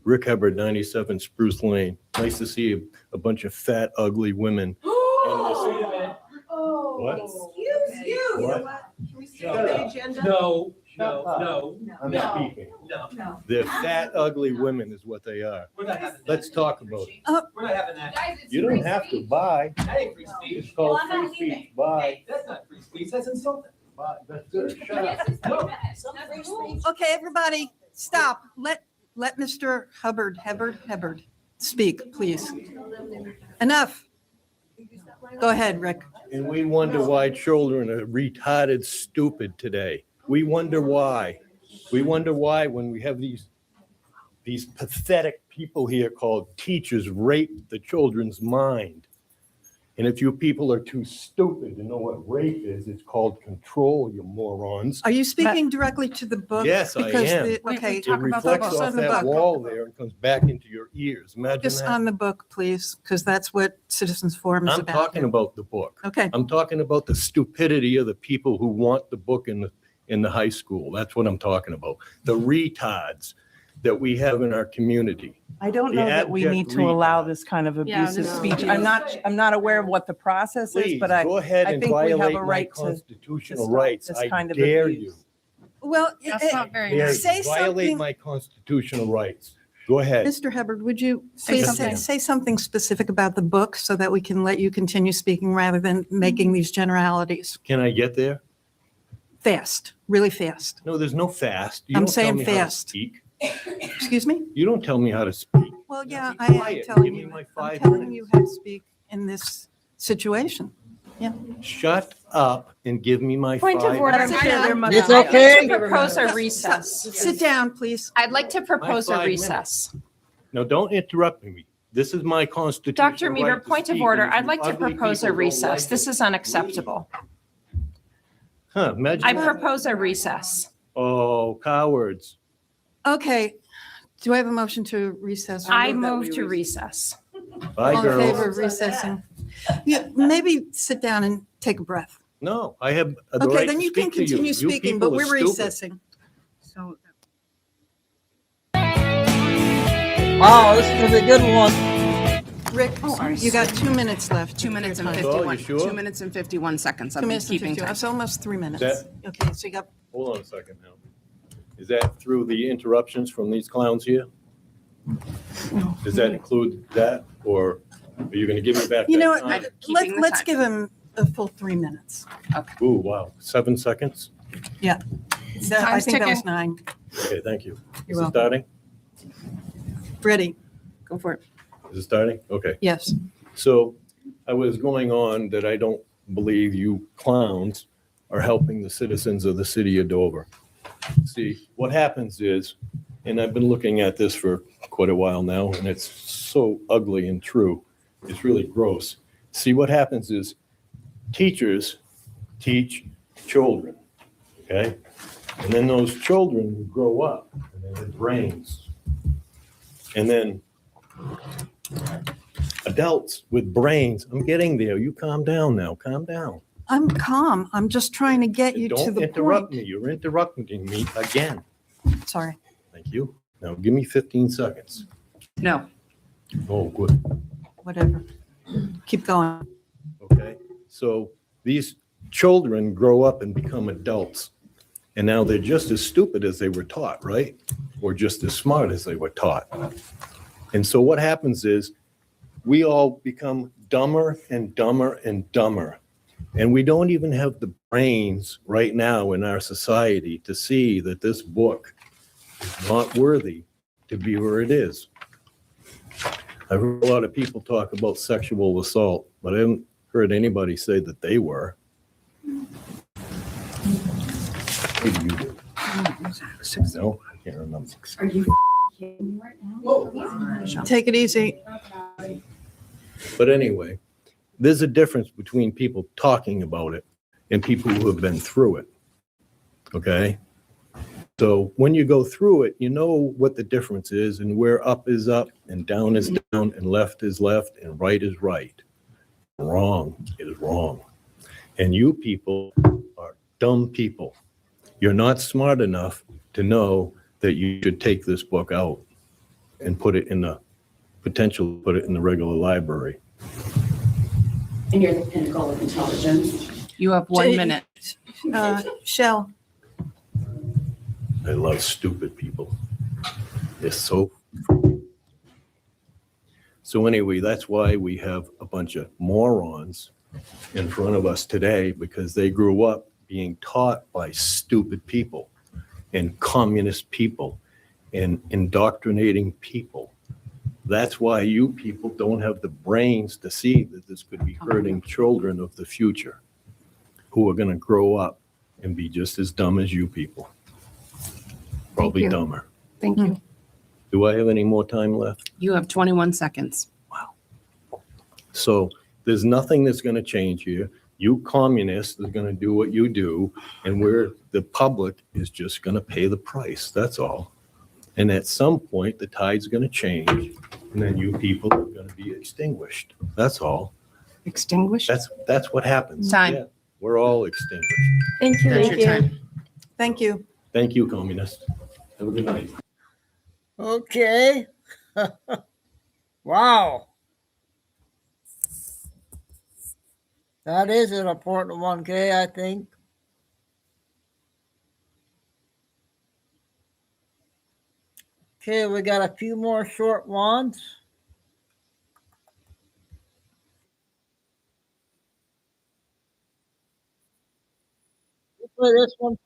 Speaker 18: Rick Hubbard, 97 Spruce Lane. Nice to see a bunch of fat, ugly women. What?
Speaker 14: Excuse you.
Speaker 18: What?
Speaker 14: Can we see the agenda?
Speaker 18: No. I'm
Speaker 14: No.
Speaker 18: speaking.
Speaker 14: No.
Speaker 18: They're fat, ugly women is what they are.
Speaker 14: We're not having that.
Speaker 18: Let's talk about it.
Speaker 14: We're not having that.
Speaker 18: You don't have to buy.
Speaker 14: That ain't free speech.
Speaker 18: It's called
Speaker 14: Well, I'm
Speaker 18: free
Speaker 14: not
Speaker 18: speech.
Speaker 14: leaving.
Speaker 18: Buy.
Speaker 14: That's not free speech. That's insulting.
Speaker 18: Buy. That's good. Shut up.
Speaker 14: No.
Speaker 19: Okay, everybody, stop. Let Mr. Hubbard speak, please. Enough. Go ahead, Rick.
Speaker 18: And we wonder why children are retarded stupid today. We wonder why. We wonder why when we have these pathetic people here called teachers rape the children's mind. And if you people are too stupid to know what rape is, it's called control, you morons.
Speaker 19: Are you speaking directly to the book?
Speaker 18: Yes, I
Speaker 19: Because
Speaker 18: am.
Speaker 19: Okay.
Speaker 18: It reflects off that wall there and comes back into your ears. Imagine
Speaker 19: Just
Speaker 18: that.
Speaker 19: on the book, please, because that's what Citizens Forum is
Speaker 18: I'm
Speaker 19: about.
Speaker 18: talking about the book.
Speaker 19: Okay.
Speaker 18: I'm talking about the stupidity of the people who want the book in the high school. That's what I'm talking about. The retards that we have in our community.
Speaker 20: I don't know that we need to allow this kind of abusive speech. I'm not aware of what the process is,
Speaker 18: Please,
Speaker 20: but I
Speaker 18: go ahead and
Speaker 20: think we have
Speaker 18: violate
Speaker 20: a
Speaker 18: my
Speaker 20: right to
Speaker 18: constitutional
Speaker 20: stop
Speaker 18: rights.
Speaker 20: this
Speaker 18: I
Speaker 20: kind of
Speaker 18: dare
Speaker 20: abuse.
Speaker 18: you.
Speaker 19: Well,
Speaker 20: That's not very
Speaker 18: Dare
Speaker 20: nice.
Speaker 18: you.
Speaker 19: Say
Speaker 18: Violate
Speaker 19: something.
Speaker 18: my constitutional rights. Go ahead.
Speaker 19: Mr. Hubbard, would you
Speaker 18: Say
Speaker 19: please
Speaker 18: something.
Speaker 19: say something specific about the book so that we can let you continue speaking rather than making these generalities?
Speaker 18: Can I get there?
Speaker 19: Fast, really fast.
Speaker 18: No, there's no fast. You
Speaker 19: I'm
Speaker 18: don't tell
Speaker 19: saying
Speaker 18: me how to
Speaker 19: fast.
Speaker 18: speak.
Speaker 19: Excuse me?
Speaker 18: You don't tell me how to speak.
Speaker 19: Well, yeah,
Speaker 18: Be
Speaker 19: I am
Speaker 18: quiet.
Speaker 19: telling
Speaker 18: Give me
Speaker 19: you.
Speaker 18: my
Speaker 19: I'm
Speaker 18: 5
Speaker 19: telling you
Speaker 18: minutes.
Speaker 19: how to speak in this situation. Yeah.
Speaker 18: Shut up and give me my
Speaker 21: Point of
Speaker 18: 5
Speaker 21: order.
Speaker 18: minutes.
Speaker 2: It's
Speaker 21: I'd
Speaker 2: okay.
Speaker 21: like to propose a recess.
Speaker 19: Sit down, please.
Speaker 21: I'd like to propose a
Speaker 18: 5
Speaker 21: recess.
Speaker 18: No, don't interrupt me. This is my constitutional
Speaker 21: Dr. Meader,
Speaker 18: right to
Speaker 21: point of
Speaker 18: speak,
Speaker 21: order.
Speaker 18: and if
Speaker 21: I'd
Speaker 18: you
Speaker 21: like to
Speaker 18: ugly
Speaker 21: propose a
Speaker 18: people don't
Speaker 21: recess.
Speaker 18: like
Speaker 21: This
Speaker 18: it-
Speaker 21: is unacceptable.
Speaker 18: Imagine
Speaker 21: I
Speaker 18: that.
Speaker 21: propose a recess.
Speaker 18: Oh, cowards.
Speaker 19: Okay. Do I have a motion to recess?
Speaker 21: I move to recess.
Speaker 18: Bye,
Speaker 19: All in favor
Speaker 18: girls.
Speaker 19: of recessing? Yeah, maybe sit down and take a breath.
Speaker 18: No, I have the
Speaker 19: Okay,
Speaker 18: right
Speaker 19: then
Speaker 18: to
Speaker 19: you can
Speaker 18: speak to you.
Speaker 19: continue
Speaker 18: You
Speaker 19: speaking,
Speaker 18: people
Speaker 19: but
Speaker 18: are
Speaker 19: we're
Speaker 18: stupid.
Speaker 19: recessing. So.
Speaker 2: Wow, this is gonna be a good one.
Speaker 19: Rick, you got 2 minutes left.
Speaker 14: 2 minutes and
Speaker 18: Oh, you
Speaker 14: 51.
Speaker 18: sure?
Speaker 14: 2 minutes and 51 seconds.
Speaker 19: 2
Speaker 14: I'm
Speaker 19: minutes and
Speaker 14: keeping
Speaker 19: 50.
Speaker 14: time.
Speaker 19: It's almost 3 minutes.
Speaker 18: That-
Speaker 19: Okay, so you got,
Speaker 18: Hold on a second now. Is that through the interruptions from these clowns here? Does that include that, or are you gonna give me back
Speaker 19: you know
Speaker 18: that
Speaker 19: what,
Speaker 18: time?
Speaker 19: let's give him a full 3 minutes.
Speaker 18: Ooh, wow, 7 seconds?
Speaker 19: Yeah. I
Speaker 14: Time's
Speaker 19: think that was
Speaker 14: ticking.
Speaker 19: 9.
Speaker 18: Okay, thank you.
Speaker 19: You're
Speaker 18: Is it
Speaker 19: welcome.
Speaker 18: starting?
Speaker 19: Ready?
Speaker 14: Go for it.
Speaker 18: Is it starting? Okay.
Speaker 19: Yes.
Speaker 18: So I was going on that I don't believe you clowns are helping the citizens of the city of Dover. See, what happens is, and I've been looking at this for quite a while now, and it's so ugly and true. It's really gross. See, what happens is teachers teach children, okay? And then those children grow up and they have brains. And then adults with brains, I'm getting there. You calm down now, calm down.
Speaker 19: I'm calm. I'm just trying to get you to
Speaker 18: Don't
Speaker 19: the
Speaker 18: interrupt
Speaker 19: point.
Speaker 18: me. You're interrupting me again.
Speaker 19: Sorry.
Speaker 18: Thank you. Now give me 15 seconds.
Speaker 14: No.
Speaker 18: Oh, good.
Speaker 19: Whatever. Keep going.
Speaker 18: Okay. So these children grow up and become adults. And now they're just as stupid as they were taught, right? Or just as smart as they were taught. And so what happens is we all become dumber and dumber and dumber. And we don't even have the brains right now in our society to see that this book is not worthy to be where it is. I've heard a lot of people talk about sexual assault, but I haven't heard anybody say that they were. Maybe you did. No, I can't remember.
Speaker 14: Are you kidding me right now?
Speaker 19: Take it easy.
Speaker 18: But anyway, there's a difference between people talking about it and people who have been through it. Okay? So when you go through it, you know what the difference is and where up is up and down is down and left is left and right is right. Wrong is wrong. And you people are dumb people. You're not smart enough to know that you should take this book out and put it in the regular librabry.
Speaker 21: And you're the pinnacle of intelligence. You have 1 minute.
Speaker 19: Shell.
Speaker 18: I love stupid people. They're so. So anyway, that's why we have a bunch of morons in front of us today, because they grew up being taught by stupid people and communist people and indoctrinating people. That's why you people don't have the brains to see that this could be hurting children of the future who are going to grow up and be just as dumb as you people. Probably dumber.
Speaker 21: Thank you.
Speaker 18: Do I have any more time left?
Speaker 21: You have 21 seconds.
Speaker 18: So there's nothing that's going to change here. You communists are going to do what you do, and the public is just going to pay the price. That's all. And at some point, the tide's going to change, and then you people are going to be extinguished. That's all.
Speaker 21: Extinguished?
Speaker 18: That's what happens.
Speaker 21: Time.
Speaker 18: Yeah, we're all extinguished.
Speaker 21: Thank you. That's your time.
Speaker 19: Thank you.
Speaker 18: Thank you, communists. Have a good night.
Speaker 2: Okay. Wow. That is an important one, Kay, I think. Okay, we got a few more short ones. This one,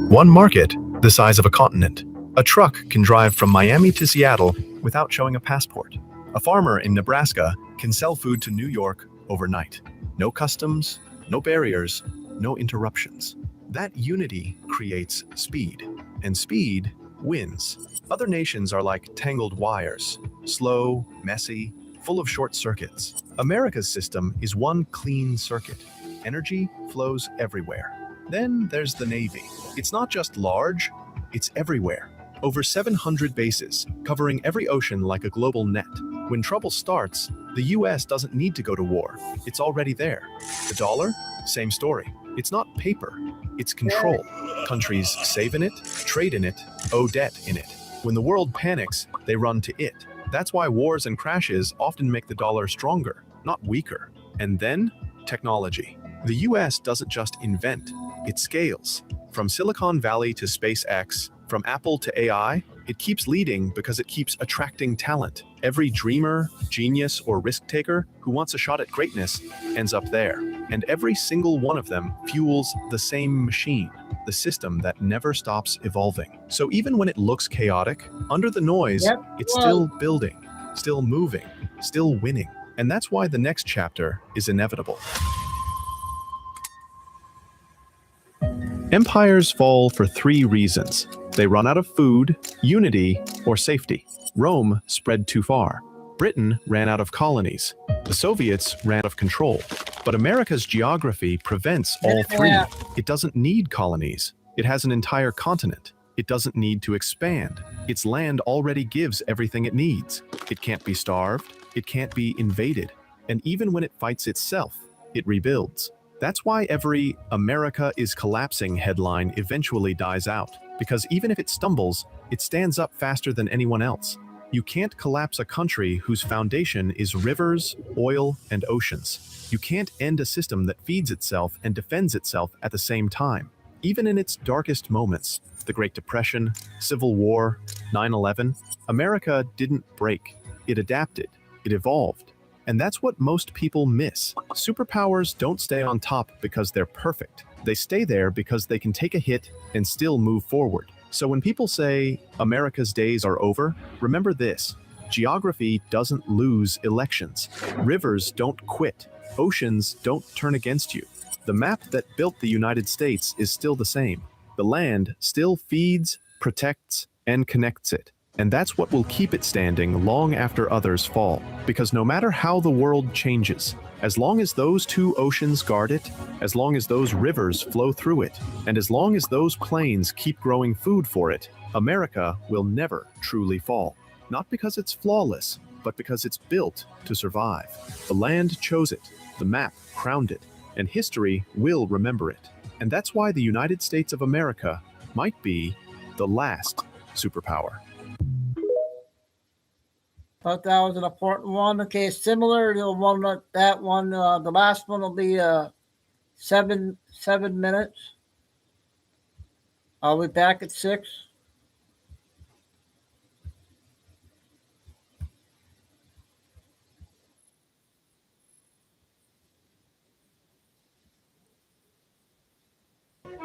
Speaker 1: One market, the size of a continent. A truck can drive from Miami to Seattle without showing a passport. A farmer in Nebraska can sell food to New York overnight. No customs, no barriers, no interruptions. That unity creates speed, and speed wins. Other nations are like tangled wires, slow, messy, full of short circuits. America's system is one clean circuit. Energy flows everywhere. Then there's the Navy. It's not just large, it's everywhere. Over 700 bases, covering every ocean like a global net. When trouble starts, the US doesn't need to go to war. It's already there. The dollar? Same story. It's not paper, it's control. Countries save in it, trade in it, owe debt in it. When the world panics, they run to it. That's why wars and crashes often make the dollar stronger, not weaker. And then, technology. The US doesn't just invent, it scales. From Silicon Valley to SpaceX, from Apple to AI, it keeps leading because it keeps attracting talent. Every dreamer, genius, or risk taker who wants a shot at greatness ends up there. And every single one of them fuels the same machine, the system that never stops evolving. So even when it looks chaotic, under the noise, it's still building, still moving, still winning. And that's why the next chapter is inevitable. Empires fall for 3 reasons. They run out of food, unity, or safety. Rome spread too far. Britain ran out of colonies. The Soviets ran out of control. But America's geography prevents all 3. It doesn't need colonies. It has an entire continent. It doesn't need to expand. Its land already gives everything it needs. It can't be starved. It can't be invaded. And even when it fights itself, it rebuilds. That's why every "America is collapsing" headline eventually dies out. Because even if it stumbles, it stands up faster than anyone else. You can't collapse a country whose foundation is rivers, oil, and oceans. You can't end a system that feeds itself and defends itself at the same time. Even in its darkest moments, the Great Depression, Civil War, 9/11, America didn't break. It adapted. It evolved. And that's what most people miss. Superpowers don't stay on top because they're perfect. They stay there because they can take a hit and still move forward. So when people say America's days are over, remember this: geography doesn't lose elections. Rivers don't quit. Oceans don't turn against you. The map that built the United States is still the same. The land still feeds, protects, and connects it. And that's what will keep it standing long after others fall. Because no matter how the world changes, as long as those two oceans guard it, as long as those rivers flow through it, and as long as those plains keep growing food for it, America will never truly fall. Not because it's flawless, but because it's built to survive. The land chose it, the map crowned it, and history will remember it. And that's why the United States of America might be the last superpower.
Speaker 2: Thought that was an important one. Okay, similar to that one. The last one will be 7 minutes. I'll be back at 6.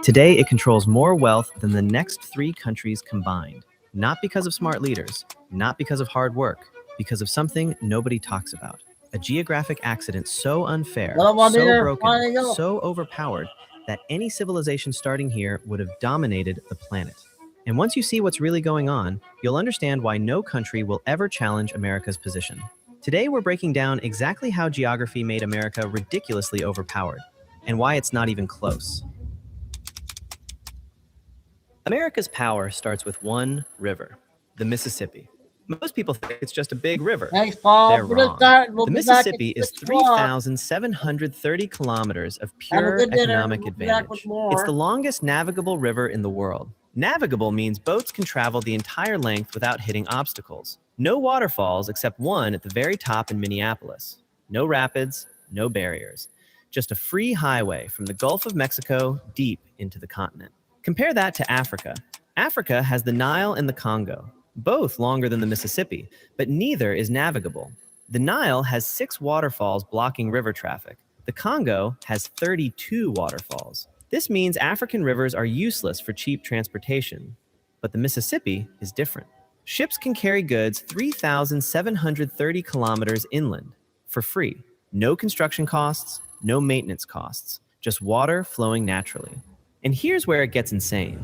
Speaker 4: Today, it controls more wealth than the next 3 countries combined. Not because of smart leaders, not because of hard work, because of something nobody talks about. A geographic accident so unfair, so broken, so overpowered, that any civilization starting here would have dominated the planet. And once you see what's really going on, you'll understand why no country will ever challenge America's position. Today, we're breaking down exactly how geography made America ridiculously overpowered, and why it's not even close. America's power starts with one river, the Mississippi. Most people think it's just a big river.
Speaker 2: Thanks, Paul.
Speaker 4: They're wrong. The Mississippi is 3,730 kilometers of pure economic advantage. It's the longest navigable river in the world. Navigable means boats can travel the entire length without hitting obstacles. No waterfalls except one at the very top in Minneapolis. No rapids, no barriers. Just a free highway from the Gulf of Mexico deep into the continent. Compare that to Africa. Africa has the Nile and the Congo, both longer than the Mississippi, but neither is navigable. The Nile has 6 waterfalls blocking river traffic. The Congo has 32 waterfalls. This means African rivers are useless for cheap transportation. But the Mississippi is different. Ships can carry goods 3,730 kilometers inland for free. No construction costs, no maintenance costs, just water flowing naturally. And here's where it gets insane.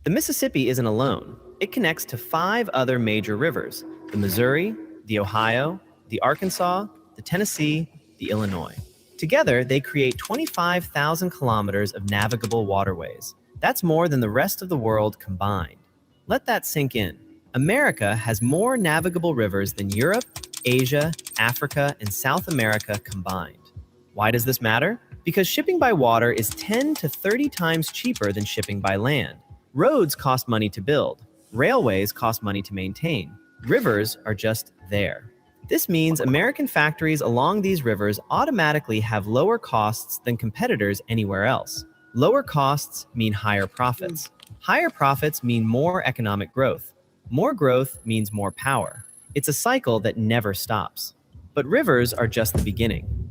Speaker 4: The Mississippi isn't alone. It connects to 5 other major rivers: the Missouri, the Ohio, the Arkansas, the Tennessee, the Illinois. Together, they create 25,000 kilometers of navigable waterways. That's more than the rest of the world combined. Let that sink in. America has more navigable rivers than Europe, Asia, Africa, and South America combined. Why does this matter? Because shipping by water is 10 to 30 times cheaper than shipping by land. Roads cost money to build. Railways cost money to maintain. Rivers are just there. This means American factories along these rivers automatically have lower costs than competitors anywhere else. Lower costs mean higher profits. Higher profits mean more economic growth. More growth means more power. It's a cycle that never stops. But rivers are just the beginning.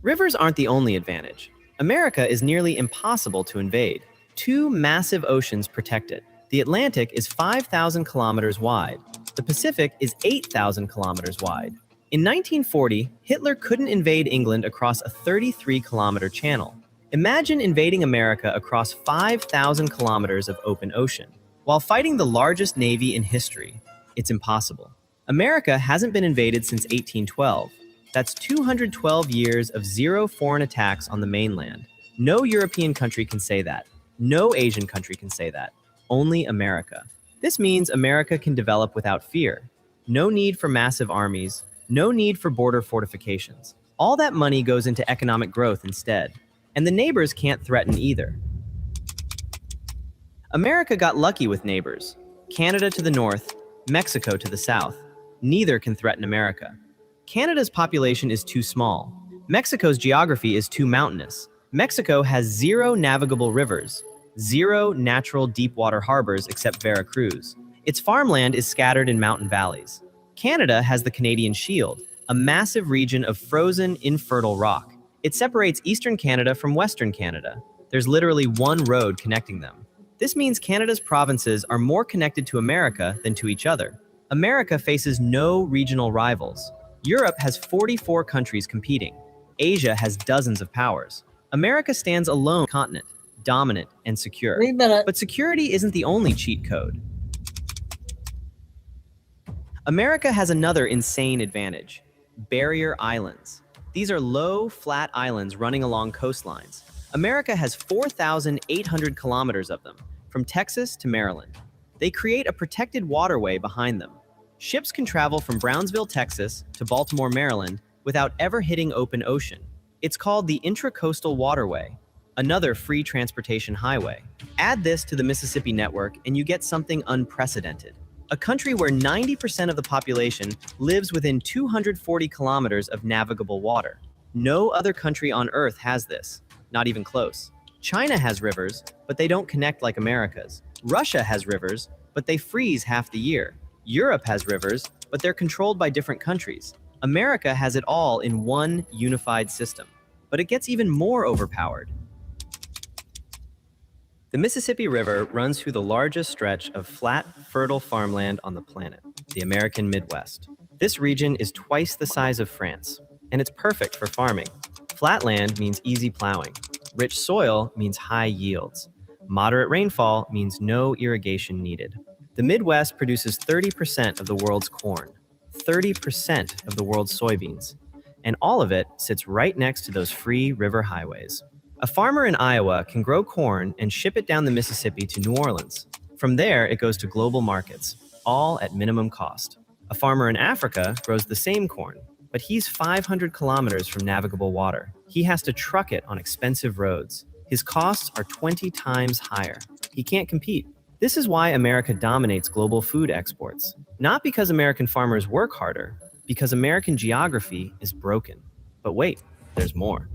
Speaker 4: Rivers aren't the only advantage. America is nearly impossible to invade. 2 massive oceans protect it. The Atlantic is 5,000 kilometers wide. The Pacific is 8,000 kilometers wide. In 1940, Hitler couldn't invade England across a 33-kilometer channel. Imagine invading America across 5,000 kilometers of open ocean. While fighting the largest navy in history, it's impossible. America hasn't been invaded since 1812. That's 212 years of 0 foreign attacks on the mainland. No European country can say that. No Asian country can say that. Only America. This means America can develop without fear. No need for massive armies. No need for border fortifications. All that money goes into economic growth instead. And the neighbors can't threaten either. America got lucky with neighbors. Canada to the north, Mexico to the south. Neither can threaten America. Canada's population is too small. Mexico's geography is too mountainous. Mexico has 0 navigable rivers, 0 natural deep water harbors except Veracruz. Its farmland is scattered in mountain valleys. Canada has the Canadian Shield, a massive region of frozen, infertile rock. It separates eastern Canada from western Canada. There's literally 1 road connecting them. This means Canada's provinces are more connected to America than to each other. America faces no regional rivals. Europe has 44 countries competing. Asia has dozens of powers. America stands alone on the continent, dominant, and secure.
Speaker 2: 3 minutes.
Speaker 4: But security isn't the only cheat code. America has another insane advantage: barrier islands. These are low, flat islands running along coastlines. America has 4,800 kilometers of them, from Texas to Maryland. They create a protected waterway behind them. Ships can travel from Brownsville, Texas to Baltimore, Maryland without ever hitting open ocean. It's called the Intracoastal Waterway, another free transportation highway. Add this to the Mississippi network and you get something unprecedented. A country where 90% of the population lives within 240 kilometers of navigable water. No other country on Earth has this, not even close. China has rivers, but they don't connect like America's. Russia has rivers, but they freeze half the year. Europe has rivers, but they're controlled by different countries. America has it all in one unified system, but it gets even more overpowered. The Mississippi River runs through the largest stretch of flat, fertile farmland on the planet, the American Midwest. This region is twice the size of France, and it's perfect for farming. Flat land means easy plowing. Rich soil means high yields. Moderate rainfall means no irrigation needed. The Midwest produces 30% of the world's corn, 30% of the world's soybeans, and all of it sits right next to those free river highways. A farmer in Iowa can grow corn and ship it down the Mississippi to New Orleans. From there, it goes to global markets, all at minimum cost. A farmer in Africa grows the same corn, but he's 500 kilometers from navigable water. He has to truck it on expensive roads. His costs are 20 times higher. He can't compete. This is why America dominates global food exports. Not because American farmers work harder, because American geography is broken. But wait, there's more.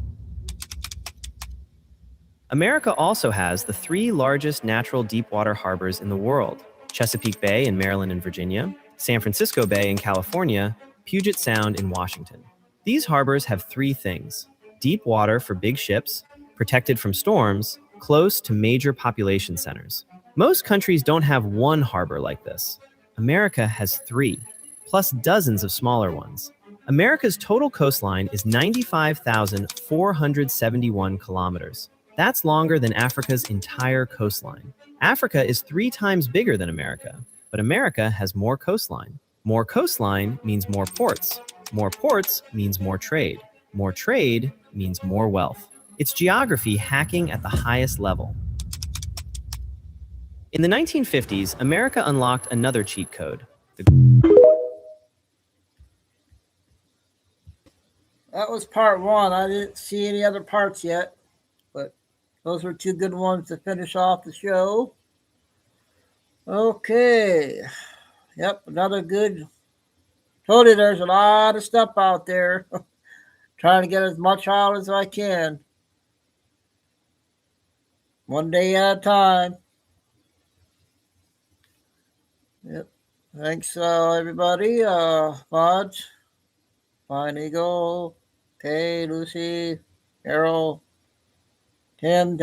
Speaker 4: America also has the 3 largest natural deepwater harbors in the world: Chesapeake Bay in Maryland and Virginia, San Francisco Bay in California, Puget Sound in Washington. These harbors have 3 things: deep water for big ships, protected from storms, close to major population centers. Most countries don't have one harbor like this. America has 3, plus dozens of smaller ones. America's total coastline is 95,471 kilometers. That's longer than Africa's entire coastline. Africa is 3 times bigger than America, but America has more coastline. More coastline means more ports. More ports means more trade. More trade means more wealth. It's geography hacking at the highest level. In the 1950s, America unlocked another cheat code.
Speaker 2: That was part 1. I didn't see any other parts yet, but those were 2 good ones to finish off the show. Okay. Yep, another good. Told you there's a lot of stuff out there. Trying to get as much out as I can. One day at a time. Yep. Thanks, everybody. Fudge, Fine Eagle, Kay, Lucy, Carol, Tim.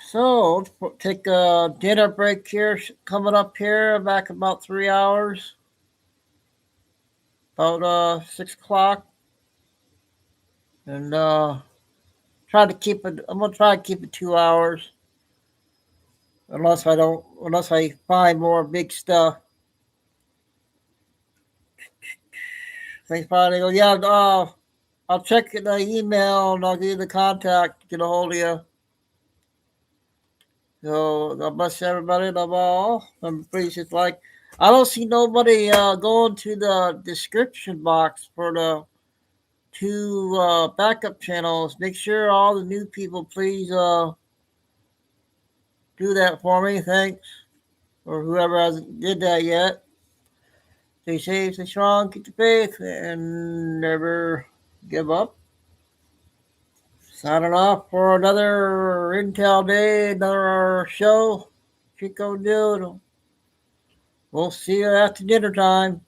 Speaker 2: So, take a dinner break here. Coming up here, back in about 3 hours. About 6 o'clock. And try to keep it. I'm gonna try to keep it 2 hours. Unless I find more big stuff. Thanks, Fine Eagle. Yeah, I'll check the email and I'll give you the contact to get a hold of you. So God bless everybody. Love all. I'm pleased. Like I don't see nobody going to the description box for the 2 backup channels. Make sure all the new people please do that for me. Thanks. Or whoever hasn't did that yet. Stay safe, stay strong, keep the faith, and never give up. Signing off for another Intel Day, another show. Chico Dude. We'll see you after dinner time.